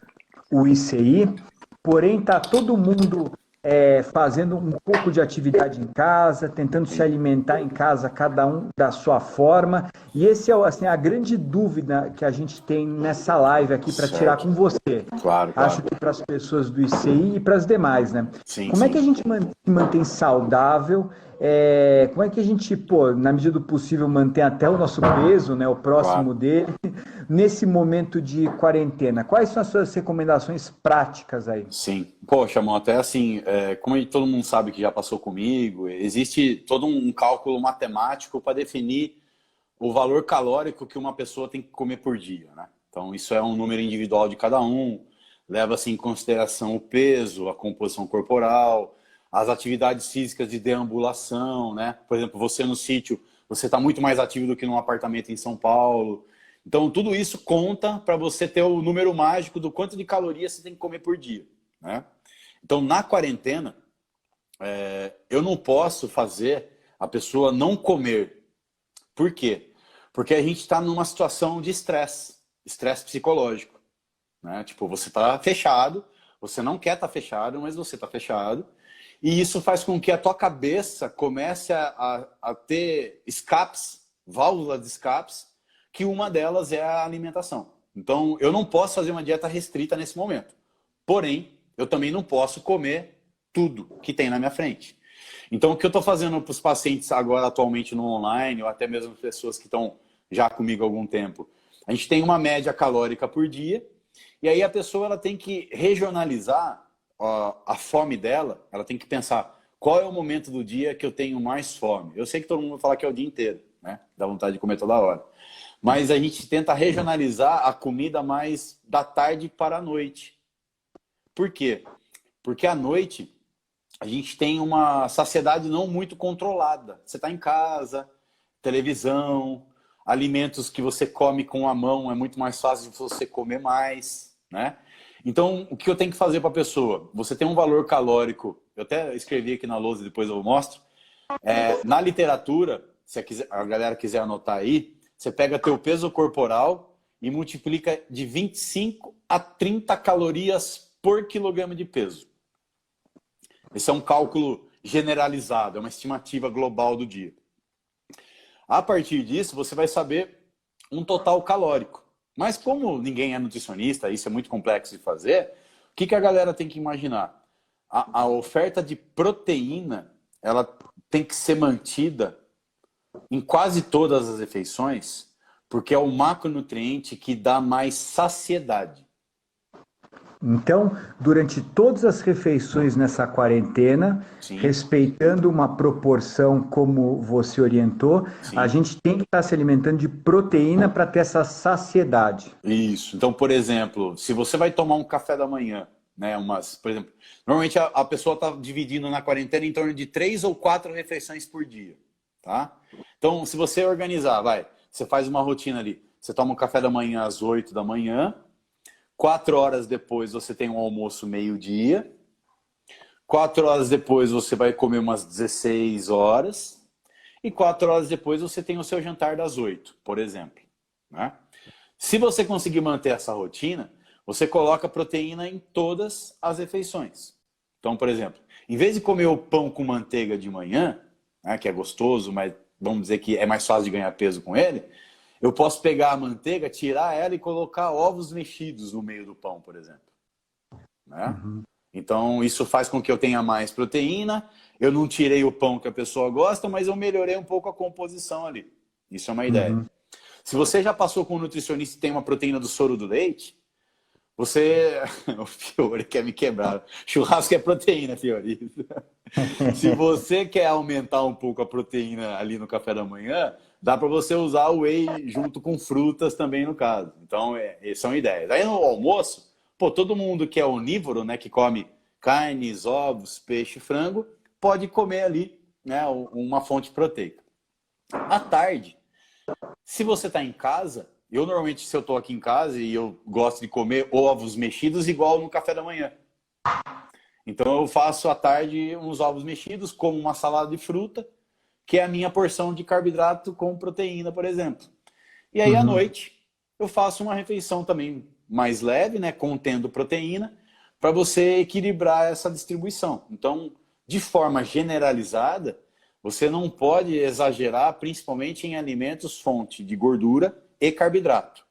o ICI, porém está todo mundo fazendo um pouco de atividade em casa, tentando se sim, alimentar em casa, cada um da sua forma, e esse é assim, a grande dúvida que a gente tem nessa live aqui para tirar certo. com você. Claro, Acho claro. que para as pessoas do ICI e para as demais, né? Sim, Como é que sim. a gente se mantém saudável? Como é que a gente, pô, na medida do possível, mantém até o nosso peso, né, o Claro. próximo dele, nesse momento de quarentena? Quais são as suas recomendações práticas aí? Sim. Poxa, mano, até assim, como todo mundo sabe que já passou comigo, existe todo um cálculo matemático para definir o valor calórico que uma pessoa tem que comer por dia, né? Então, isso é um número individual de cada um, leva-se em consideração o peso, a composição corporal, as atividades físicas de deambulação, né? Por exemplo, você no sítio, você está muito mais ativo do que num apartamento em São Paulo. Então, tudo isso conta para você ter o número mágico do quanto de calorias você tem que comer por dia, né? Então, na quarentena, eu não posso fazer a pessoa não comer. Por quê? Porque a gente está numa situação de estresse, estresse psicológico, né? Tipo, você está fechado, você não quer estar fechado, mas você está fechado, e isso faz com que a tua cabeça comece a ter escapes, válvulas de escapes, que uma delas é a alimentação. Então, eu não posso fazer uma dieta restrita nesse momento. Porém, eu também não posso comer tudo que tem na minha frente. Então, o que eu estou fazendo para os pacientes agora, atualmente no online, ou até mesmo pessoas que estão já comigo há algum tempo, a gente tem uma média calórica por dia, e aí a pessoa ela tem que regionalizar a fome dela, ela tem que pensar qual é o momento do dia que eu tenho mais fome. Eu sei que todo mundo vai falar que é o dia inteiro, né? Dá vontade de comer toda hora. Mas a gente tenta regionalizar a comida mais da tarde para a noite. Por quê? Porque à noite a gente tem uma saciedade não muito controlada. Você está em casa, televisão, alimentos que você come com a mão, é muito mais fácil de você comer mais, né? Então, o que eu tenho que fazer para a pessoa? Você tem um valor calórico, eu até escrevi aqui na lousa, depois eu mostro. Na literatura, se a galera quiser anotar aí, você pega teu peso corporal e multiplica de 25 a 30 calorias por quilograma de peso. Esse é um cálculo generalizado, é uma estimativa global do dia. A partir disso, você vai saber um total calórico. Mas como ninguém é nutricionista, isso é muito complexo de fazer, o que a galera tem que imaginar? A oferta de proteína, ela tem que ser mantida em quase todas as refeições, porque é o macronutriente que dá mais saciedade. Então, durante todas as refeições nessa quarentena, Sim. respeitando uma proporção como você orientou, Sim. a gente tem que estar se alimentando de proteína para ter essa saciedade. Isso. Então, por exemplo, se você vai tomar um café da manhã, né, por exemplo, normalmente a pessoa está dividindo na quarentena em torno de 3 ou 4 refeições por dia, tá? Então, se você organizar, você faz uma rotina ali, você toma um café da manhã às 8 da manhã, 4 horas depois você tem um almoço meio-dia, 4 horas depois você vai comer umas 16 horas, e 4 horas depois você tem o seu jantar das 8, por exemplo, né? Se você conseguir manter essa rotina, você coloca proteína em todas as refeições. Então, por exemplo, em vez de comer o pão com manteiga de manhã, né, que é gostoso, mas vamos dizer que é mais fácil de ganhar peso com ele, eu posso pegar a manteiga, tirar ela e colocar ovos mexidos no meio do pão, por exemplo. Né? Uhum. Então, isso faz com que eu tenha mais proteína. Eu não tirei o pão que a pessoa gosta, mas eu melhorei um pouco a composição ali. Isso é uma ideia. Uhum. Se você já passou com um nutricionista e tem uma proteína do soro do leite, você... O Fiore quer me quebrar. Churrasco é proteína, Fiore. Se você quer aumentar um pouco a proteína ali no café da manhã, dá para você usar o whey junto com frutas também, no caso. Então, são ideias. Aí no almoço, todo mundo que é onívoro, né, que come carnes, ovos, peixe, frango, pode comer ali, né, uma fonte proteica. À tarde, se você está em casa, eu normalmente, se eu estou aqui em casa e eu gosto de comer ovos mexidos igual no café da manhã. Então eu faço à tarde uns ovos mexidos, como uma salada de fruta, que é a minha porção de carboidrato com proteína, por exemplo. E aí à noite eu faço uma refeição também mais leve, né, contendo proteína, para você equilibrar essa distribuição. Então, de forma generalizada, você não pode exagerar, principalmente em alimentos fonte de gordura e carboidrato.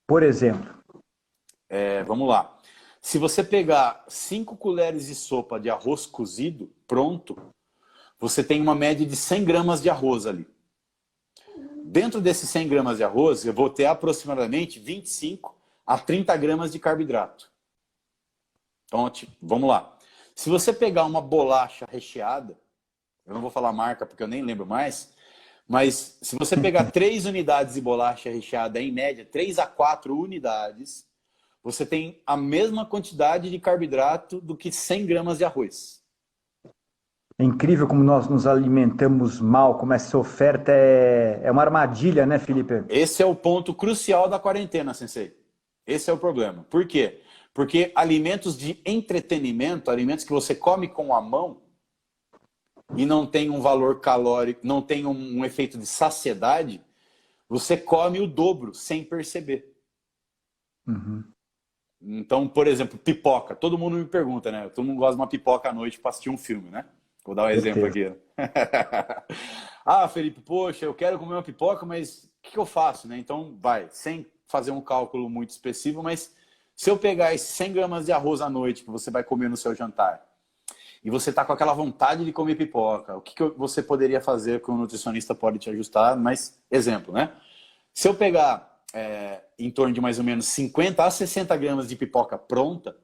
Por exemplo? Vamos lá. Se você pegar 5 colheres de sopa de arroz cozido, pronto, você tem uma média de 100 gramas de arroz ali. Dentro desses 100 gramas de arroz, eu vou ter aproximadamente 25 a 30 gramas de carboidrato. Então, vamos lá. Se você pegar uma bolacha recheada, eu não vou falar marca porque eu nem lembro mais, mas se você pegar 3 unidades de bolacha recheada, em média, 3 a 4 unidades, você tem a mesma quantidade de carboidrato do que 100 gramas de arroz. É incrível como nós nos alimentamos mal, como essa oferta é uma armadilha, né, Felipe? Esse é o ponto crucial da quarentena, Sensei. Esse é o problema. Por quê? Porque alimentos de entretenimento, alimentos que você come com a mão e não tem um valor calórico, não tem um efeito de saciedade, você come o dobro sem perceber. Uhum. Então, por exemplo, pipoca. Todo mundo me pergunta, né? Todo mundo gosta de uma pipoca à noite para assistir um filme, né? Vou dar um exemplo aqui. Ah, Felipe, poxa, eu quero comer uma pipoca, mas o que eu faço, né? Então, sem fazer um cálculo muito específico, mas se eu pegar esses 100 gramas de arroz à noite que você vai comer no seu jantar, e você está com aquela vontade de comer pipoca, o que você poderia fazer que um nutricionista pode te ajustar? Mas, exemplo, né? Se eu pegar em torno de mais ou menos 50 a 60 gramas de pipoca pronta,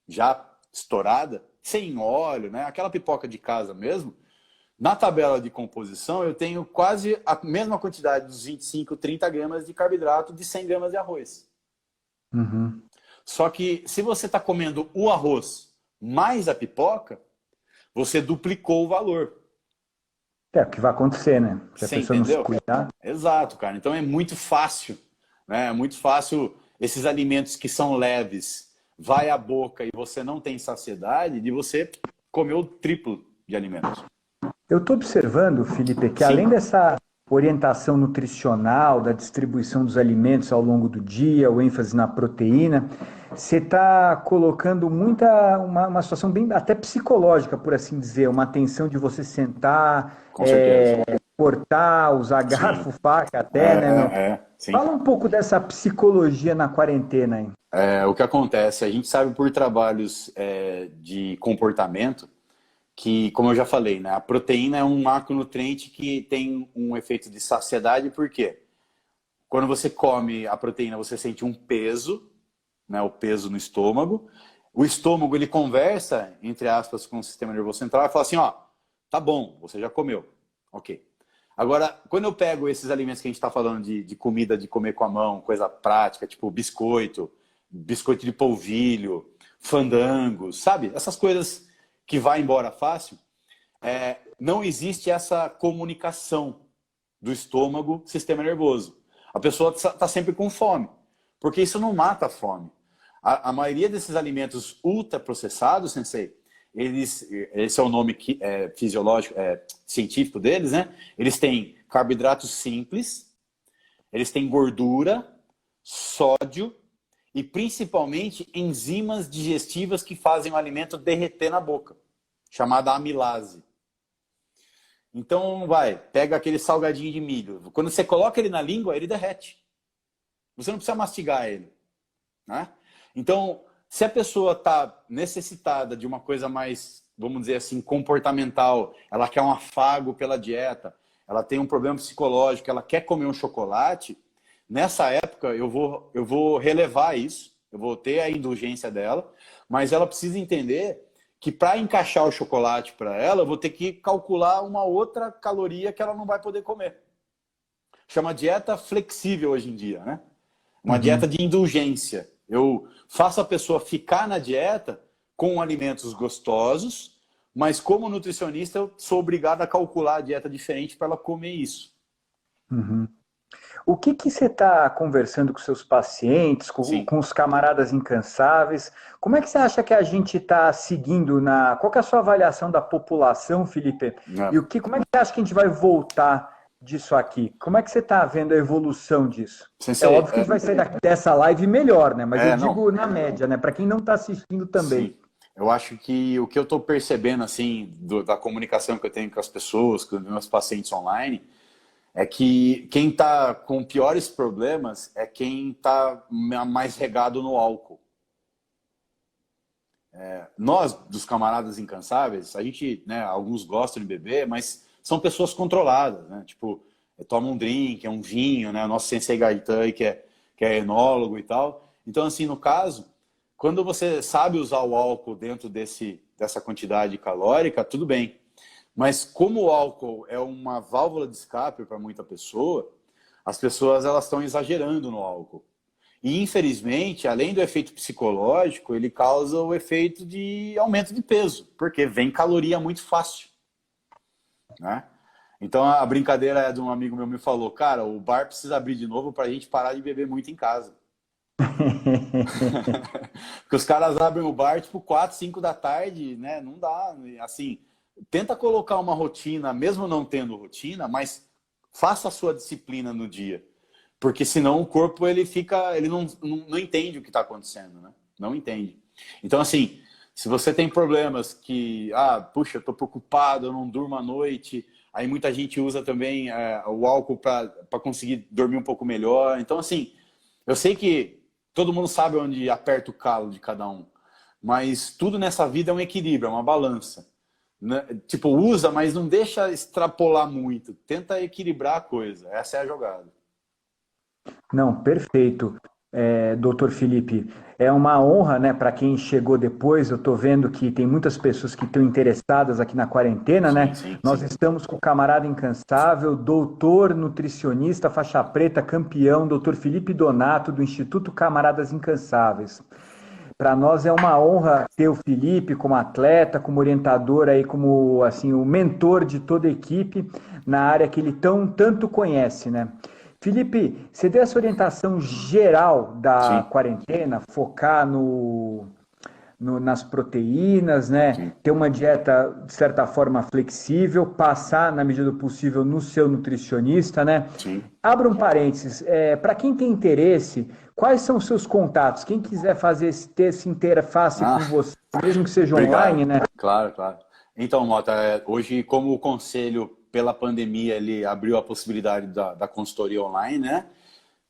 já estourada, sem óleo, né? Aquela pipoca de casa mesmo, na tabela de composição eu tenho quase a mesma quantidade dos 25, 30 gramas de carboidrato de 100 gramas de arroz. Uhum. Só que se você está comendo o arroz mais a pipoca, você duplicou o valor. É o que vai acontecer, né? Se a Você pessoa não se entendeu? cuidar. Exato, cara. Então é muito fácil, né? É muito fácil esses alimentos que são leves, vai à boca e você não tem saciedade, de você comer o triplo de alimentos. Eu estou observando, Felipe, que Sim, além dessa orientação nutricional, da distribuição dos alimentos ao longo do dia, o ênfase na proteína, você está colocando uma situação bem até psicológica, por assim dizer, uma atenção de você sentar, com certeza. cortar, usar Sim. garfo, faca até, né, meu? Sim. Fala um pouco dessa psicologia na quarentena aí. O que acontece? A gente sabe por trabalhos de comportamento que, como eu já falei, né, a proteína é um macronutriente que tem um efeito de saciedade, por quê? Quando você come a proteína, você sente um peso, né, o peso no estômago. O estômago, ele conversa, entre aspas, com o sistema nervoso central e fala assim, ó, tá bom, você já comeu. Ok. Agora, quando eu pego esses alimentos que a gente está falando de comida de comer com a mão, coisa prática, tipo biscoito de polvilho, fandangos, sabe? Essas coisas que vai embora fácil, não existe essa comunicação do estômago, sistema nervoso. A pessoa está sempre com fome, porque isso não mata a fome. A maioria desses alimentos ultraprocessados, Sensei, esse é o nome fisiológico, científico deles, né? Eles têm carboidratos simples, eles têm gordura, sódio e principalmente enzimas digestivas que fazem o alimento derreter na boca, chamada amilase. Então, pega aquele salgadinho de milho. Quando você coloca ele na língua, ele derrete. Você não precisa mastigar ele, né? Então, se a pessoa está necessitada de uma coisa mais, vamos dizer assim, comportamental, ela quer um afago pela dieta, ela tem um problema psicológico, ela quer comer um chocolate, nessa época eu vou relevar isso, eu vou ter a indulgência dela, mas ela precisa entender que para encaixar o chocolate para ela, eu vou ter que calcular uma outra caloria que ela não vai poder comer. Chama dieta flexível hoje em dia, né? Uma dieta de indulgência. Eu faço a pessoa ficar na dieta com alimentos gostosos, mas como nutricionista eu sou obrigado a calcular a dieta diferente para ela comer isso. Uhum. O que você está conversando com seus pacientes, Sim. com os camaradas incansáveis? Como é que você acha que a gente está seguindo na... Qual que é a sua avaliação da população, Felipe? E como é que você acha que a gente vai voltar disso aqui? Como é que você está vendo a evolução disso? Sensei, É óbvio que a gente vai sair dessa live melhor, né? Mas eu digo não. na média, né? Para quem não está assistindo também. Sim. Eu acho que o que eu estou percebendo assim da comunicação que eu tenho com as pessoas, com os meus pacientes online, é que quem está com piores problemas é quem está mais regado no álcool. Nós, dos camaradas incansáveis, a gente, né, alguns gostam de beber, mas são pessoas controladas, né? Tipo, toma um drink, um vinho, né? O nosso Sensei Gaetan, que é enólogo e tal. Então, assim, no caso, quando você sabe usar o álcool dentro dessa quantidade calórica, tudo bem. Mas como o álcool é uma válvula de escape para muita pessoa, as pessoas elas estão exagerando no álcool. E, infelizmente, além do efeito psicológico, ele causa o efeito de aumento de peso, porque vem caloria muito fácil, né? Então, a brincadeira de um amigo meu me falou, cara, o bar precisa abrir de novo para a gente parar de beber muito em casa. Porque os caras abrem o bar tipo 4, 5 da tarde, né? Não dá, assim... Tenta colocar uma rotina, mesmo não tendo rotina, mas faça a sua disciplina no dia. Porque senão o corpo ele não entende o que está acontecendo, né? Não entende. Então, assim, se você tem problemas que, puxa, eu estou preocupado, eu não durmo à noite, aí muita gente usa também o álcool para conseguir dormir um pouco melhor. Então, assim, eu sei que todo mundo sabe onde aperta o calo de cada um, mas tudo nessa vida é um equilíbrio, é uma balança. Tipo, usa, mas não deixa extrapolar muito. Tenta equilibrar a coisa. Essa é a jogada. Não, perfeito. Doutor Felipe, é uma honra, né, para quem chegou depois. Eu estou vendo que tem muitas pessoas que estão interessadas aqui na quarentena, Sim, né? sim, Nós sim. estamos com o camarada incansável, doutor nutricionista, faixa preta, campeão, doutor Felipe Donato, do Instituto Camaradas Incansáveis. Para nós é uma honra ter o Felipe como atleta, como orientador aí, como assim o mentor de toda a equipe na área que ele tanto conhece, né? Felipe, você deu essa orientação geral da Sim. quarentena, focar nas proteínas, né? Sim. Ter uma dieta, de certa forma, flexível, passar, na medida do possível, no seu nutricionista, né? Sim. Abra um parênteses, para quem tem interesse, quais são os seus contatos? Quem quiser ter essa interface Ah, com você, mesmo que seja obrigado. online, né? Claro, claro. Então, Mota, hoje, como o conselho, pela pandemia, ele abriu a possibilidade da consultoria online, né?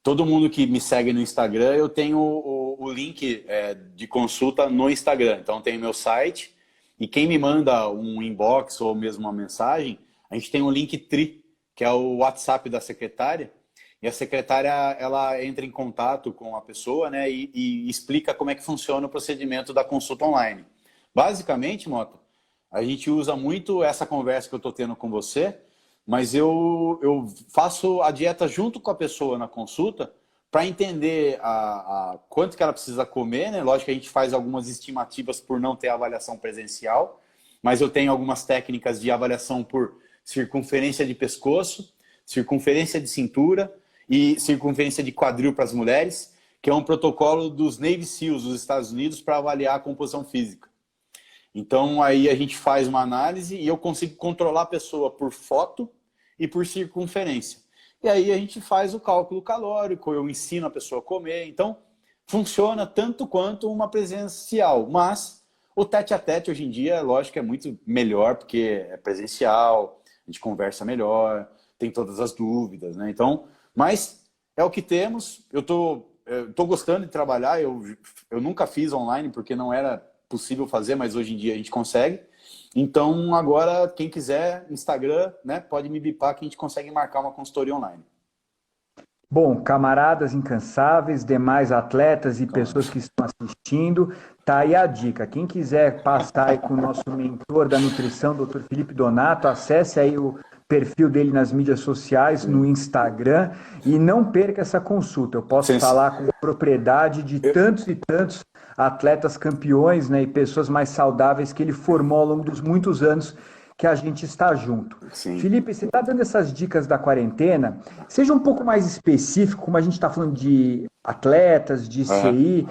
Todo mundo que me segue no Instagram, eu tenho o link de consulta no Instagram. Então, tem meu site e quem me manda um inbox ou mesmo uma mensagem, a gente tem um Linktree, que é o WhatsApp da secretária. E a secretária, ela entra em contato com a pessoa, né, e explica como é que funciona o procedimento da consulta online. Basicamente, Mota, a gente usa muito essa conversa que eu estou tendo com você, mas eu faço a dieta junto com a pessoa na consulta para entender quanto que ela precisa comer, né? Lógico que a gente faz algumas estimativas por não ter avaliação presencial, mas eu tenho algumas técnicas de avaliação por circunferência de pescoço, circunferência de cintura e circunferência de quadril para as mulheres, que é um protocolo dos Navy SEALs dos Estados Unidos para avaliar a composição física. Então, aí a gente faz uma análise e eu consigo controlar a pessoa por foto e por circunferência. E aí a gente faz o cálculo calórico, eu ensino a pessoa a comer. Então, funciona tanto quanto uma presencial. Mas o tete-a-tete hoje em dia, lógico, é muito melhor, porque é presencial, a gente conversa melhor, tem todas as dúvidas, né? Então, mas é o que temos. Eu tô gostando de trabalhar, eu nunca fiz online, porque não era possível fazer, mas hoje em dia a gente consegue. Então, agora, quem quiser, Instagram, né, pode me bipar que a gente consegue marcar uma consultoria online. Bom, camaradas incansáveis, demais atletas e Então, pessoas que estão assistindo, tá aí a dica. Quem quiser passar aí com o nosso mentor da nutrição, Dr. Felipe Donato, acesse aí o perfil dele nas mídias sociais, no Instagram, e não perca essa consulta. Eu posso falar com propriedade de tantos e tantos atletas campeões, né, e pessoas mais saudáveis que ele formou ao longo dos muitos anos que a gente está junto. Sim. Felipe, você está dando essas dicas da quarentena, seja um pouco mais específico, como a gente está falando de atletas, de CI,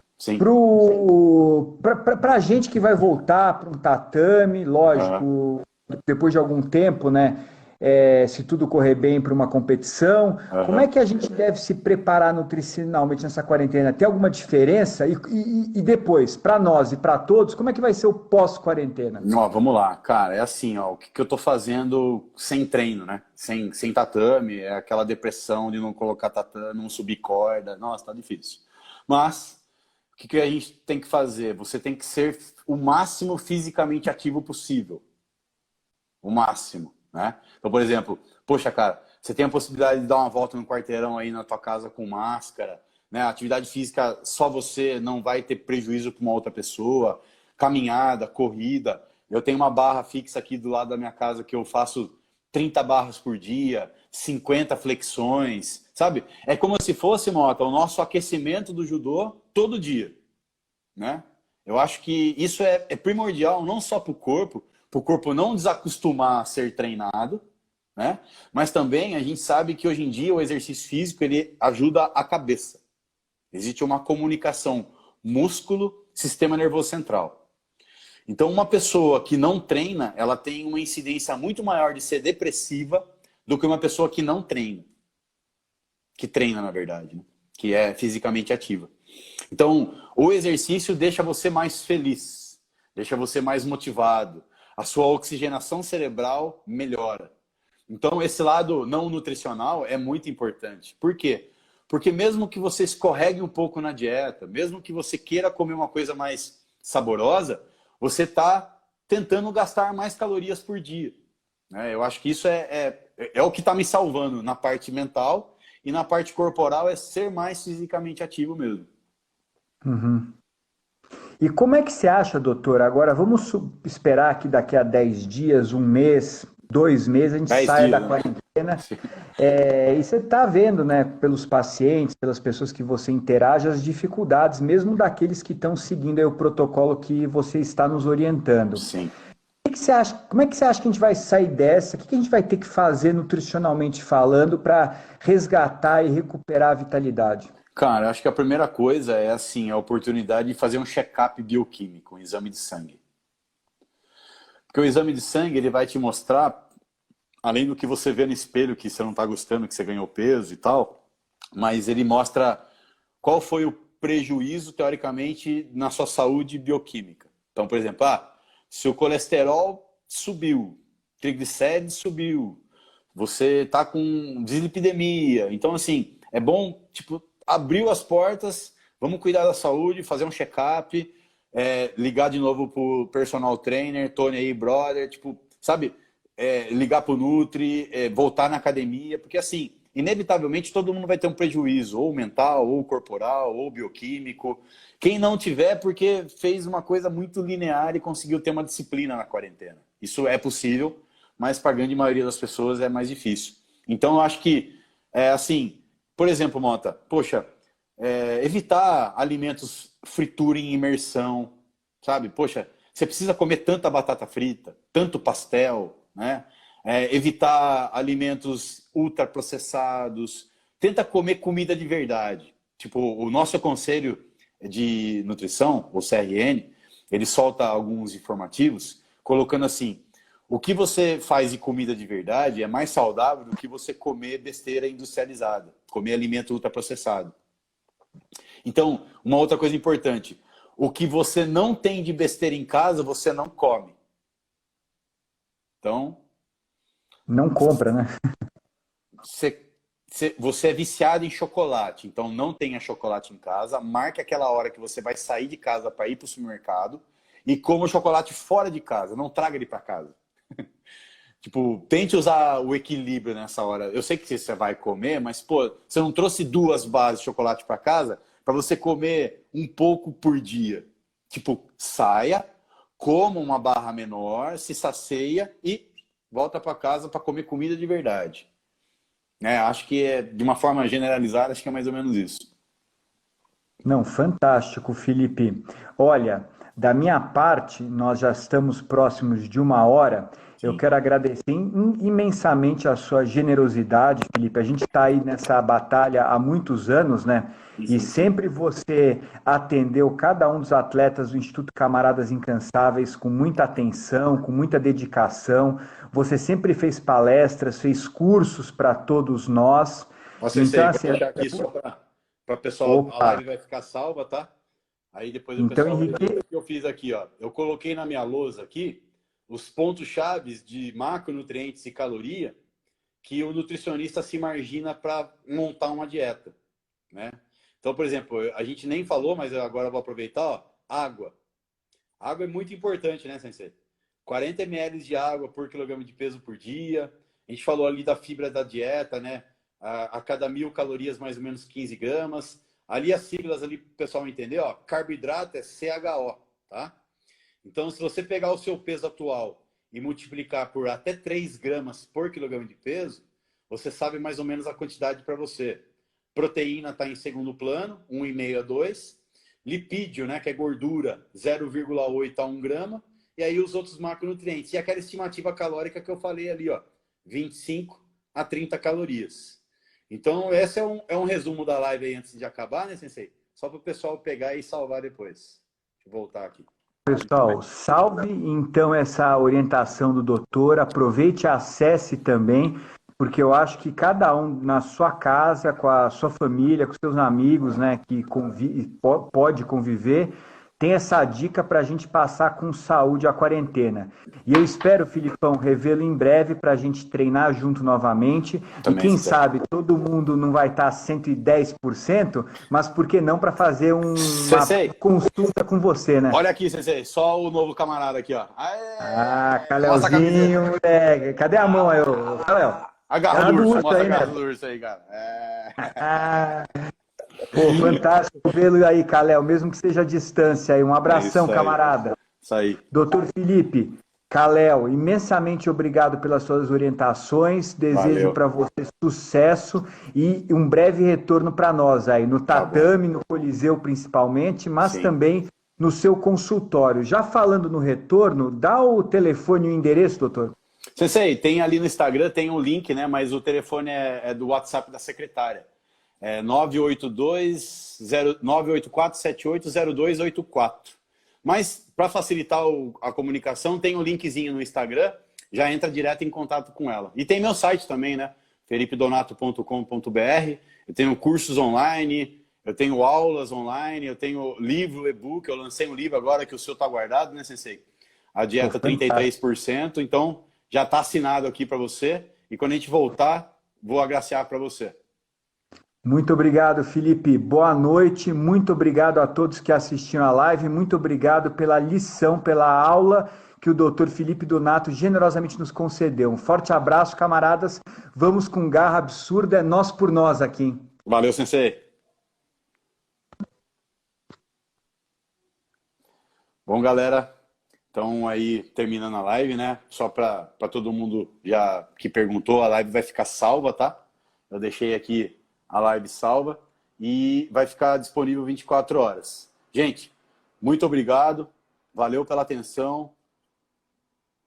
para a gente que vai voltar para um tatame, lógico, depois de algum tempo, né? Se tudo correr bem para uma competição, como é que a gente deve se preparar nutricionalmente nessa quarentena? Tem alguma diferença? E depois, para nós e para todos, como é que vai ser o pós-quarentena? Vamos lá, cara, é assim, ó, o que eu tô fazendo sem treino, né? Sem tatame, é aquela depressão de não colocar tatame, não subir corda, nossa, tá difícil. Mas, o que a gente tem que fazer? Você tem que ser o máximo fisicamente ativo possível. O máximo. Né? Então, por exemplo, poxa, cara, você tem a possibilidade de dar uma volta no quarteirão aí na tua casa com máscara, né? Atividade física, só você, não vai ter prejuízo para uma outra pessoa, caminhada, corrida. Eu tenho uma barra fixa aqui do lado da minha casa que eu faço 30 barras por dia, 50 flexões, sabe? É como se fosse, Mota, o nosso aquecimento do judô todo dia, né? Eu acho que isso é primordial, não só para o corpo não desacostumar a ser treinado, né? Mas também a gente sabe que hoje em dia o exercício físico ele ajuda a cabeça. Existe uma comunicação músculo-sistema nervoso central. Então, uma pessoa que não treina, ela tem uma incidência muito maior de ser depressiva do que uma pessoa que não treina. Que treina, na verdade, né? Que é fisicamente ativa. Então, o exercício deixa você mais feliz, deixa você mais motivado. A sua oxigenação cerebral melhora. Então, esse lado não nutricional é muito importante. Por quê? Porque mesmo que você escorregue um pouco na dieta, mesmo que você queira comer uma coisa mais saborosa, você está tentando gastar mais calorias por dia. Eu acho que isso é o que está me salvando na parte mental e na parte corporal é ser mais fisicamente ativo mesmo. Uhum. E como é que você acha, doutor? Agora vamos esperar que daqui a 10 dias, um mês, 2 meses, a gente saia da quarentena. E você está vendo, né, pelos pacientes, pelas pessoas que você interage, as dificuldades, mesmo daqueles que estão seguindo aí o protocolo que você está nos orientando. Sim. O que você acha, como é que você acha que a gente vai sair dessa? O que a gente vai ter que fazer nutricionalmente falando para resgatar e recuperar a vitalidade? Cara, eu acho que a primeira coisa é assim, a oportunidade de fazer um check-up bioquímico, um exame de sangue. Porque o exame de sangue, ele vai te mostrar, além do que você vê no espelho, que você não está gostando, que você ganhou peso e tal, mas ele mostra qual foi o prejuízo, teoricamente, na sua saúde bioquímica. Então, por exemplo, se o colesterol subiu, triglicérides subiu, você está com dislipidemia. Então, assim, é bom, tipo, abriu as portas, vamos cuidar da saúde, fazer um check-up, ligar de novo pro personal trainer, Tony aí, brother, tipo, sabe? Ligar pro Nutri, voltar na academia, porque assim, inevitavelmente todo mundo vai ter um prejuízo, ou mental, ou corporal, ou bioquímico. Quem não tiver, porque fez uma coisa muito linear e conseguiu ter uma disciplina na quarentena. Isso é possível, mas para a grande maioria das pessoas é mais difícil. Então eu acho que, assim, por exemplo, Mota, poxa, evitar alimentos fritura em imersão, sabe? Poxa, você precisa comer tanta batata frita, tanto pastel, né? Evitar alimentos ultraprocessados, tenta comer comida de verdade. Tipo, o nosso Conselho de Nutrição, o CRN, ele solta alguns informativos colocando assim: o que você faz de comida de verdade é mais saudável do que você comer besteira industrializada, comer alimento ultraprocessado. Então, uma outra coisa importante, o que você não tem de besteira em casa, você não come. Então, Não compra, né? você é viciado em chocolate, então não tenha chocolate em casa, marque aquela hora que você vai sair de casa para ir para o supermercado e coma o chocolate fora de casa, não traga ele para casa. Tipo, tente usar o equilíbrio nessa hora. Eu sei que você vai comer, mas, pô, você não trouxe 2 bases de chocolate para casa para você comer um pouco por dia. Tipo, saia, coma uma barra menor, se sacia e volta para casa para comer comida de verdade. Acho que, de uma forma generalizada, acho que é mais ou menos isso. Não, fantástico, Felipe. Olha, da minha parte, nós já estamos próximos de 1 hora. Eu Sim, quero agradecer imensamente a sua generosidade, Felipe. A gente está aí nessa batalha há muitos anos, né? sim, E sim, sim. sempre você atendeu cada um dos atletas do Instituto Camaradas Incansáveis com muita atenção, com muita dedicação. Você sempre fez palestras, fez cursos para todos nós. Ó, Sensei, Então, vou assim, deixar aqui só para o pessoal, a opa, live vai ficar salva, tá? Aí depois o então, pessoal vai ver Henrique, o que eu fiz aqui, ó. Eu coloquei na minha lousa aqui os pontos chaves de macronutrientes e caloria que o nutricionista se margina para montar uma dieta, né? Então, por exemplo, a gente nem falou, mas eu agora vou aproveitar, ó, água. Água é muito importante, né, Sensei? 40 ml de água por quilograma de peso por dia. A gente falou ali da fibra da dieta, né? A cada 1.000 calorias, mais ou menos 15 gramas. Ali as siglas ali para o pessoal entender, ó, carboidrato é CHO, tá? Então, se você pegar o seu peso atual e multiplicar por até 3 gramas por quilograma de peso, você sabe mais ou menos a quantidade para você. Proteína está em segundo plano, 1,5 a 2. Lipídio, né, que é gordura, 0,8 a 1 grama. E aí os outros macronutrientes. E aquela estimativa calórica que eu falei ali, ó, 25 a 30 calorias. Então, esse é um resumo da live aí antes de acabar, né, Sensei? Só para o pessoal pegar e salvar depois. Deixa eu voltar aqui. pessoal, salve então essa orientação do doutor, aproveite e acesse também, porque eu acho que cada um na sua casa, com a sua família, com seus amigos, né, que pode conviver, tem essa dica para a gente passar com saúde a quarentena. E eu espero, Filipão, revê-lo em breve para a gente treinar junto novamente. E Também, quem Sensei. sabe todo mundo não vai estar 110%, mas por que não para fazer uma Sensei, consulta com você, né? olha aqui, Sensei. Só o novo camarada aqui, ó. Ah, Aê! Mostra a Caleuzinho, camiseta. moleque. Cadê a mão aí, ô Caléu? A garra Garra do do urso. urso Mostra a aí, né? garra do urso aí, cara. Ah, pô, fantástico vê-lo aí, Caléu, mesmo que seja à distância aí. Um É abração, isso aí. camarada. Isso aí. Doutor Felipe, Caléu, imensamente obrigado pelas suas orientações. Desejo Valeu. para você sucesso e um breve retorno para nós aí, no Tá bom. tatame, no Coliseu principalmente, mas Sim. também no seu consultório. Já falando no retorno, dá o telefone e o endereço, doutor. Sensei, tem ali no Instagram, tem um link, né? Mas o telefone é do WhatsApp da secretária. É 984780284. Mas, para facilitar a comunicação, tem um linkzinho no Instagram, já entra direto em contato com ela. E tem meu site também, né? felipedonato.com.br. Eu tenho cursos online, eu tenho aulas online, eu tenho livro, e-book. Eu lancei um livro agora que o seu está guardado, né, Sensei? A dieta 33%. Então, já está assinado aqui para você. E quando a gente voltar, vou agraciar para você. Muito obrigado, Felipe. Boa noite. Muito obrigado a todos que assistiram a live. Muito obrigado pela lição, pela aula que o Dr. Felipe Donato generosamente nos concedeu. Um forte abraço, camaradas. Vamos com garra absurda. É nós por nós aqui. Valeu, Sensei. Bom, galera, então aí terminando a live, né? Só para todo mundo já que perguntou, a live vai ficar salva, tá? Eu deixei aqui a live salva e vai ficar disponível 24 horas. Gente, muito obrigado, valeu pela atenção,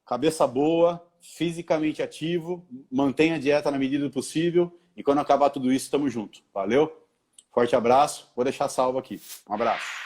cabeça boa, fisicamente ativo, mantenha a dieta na medida do possível e quando acabar tudo isso, estamos juntos. Valeu? Forte abraço, vou deixar salvo aqui. Um abraço.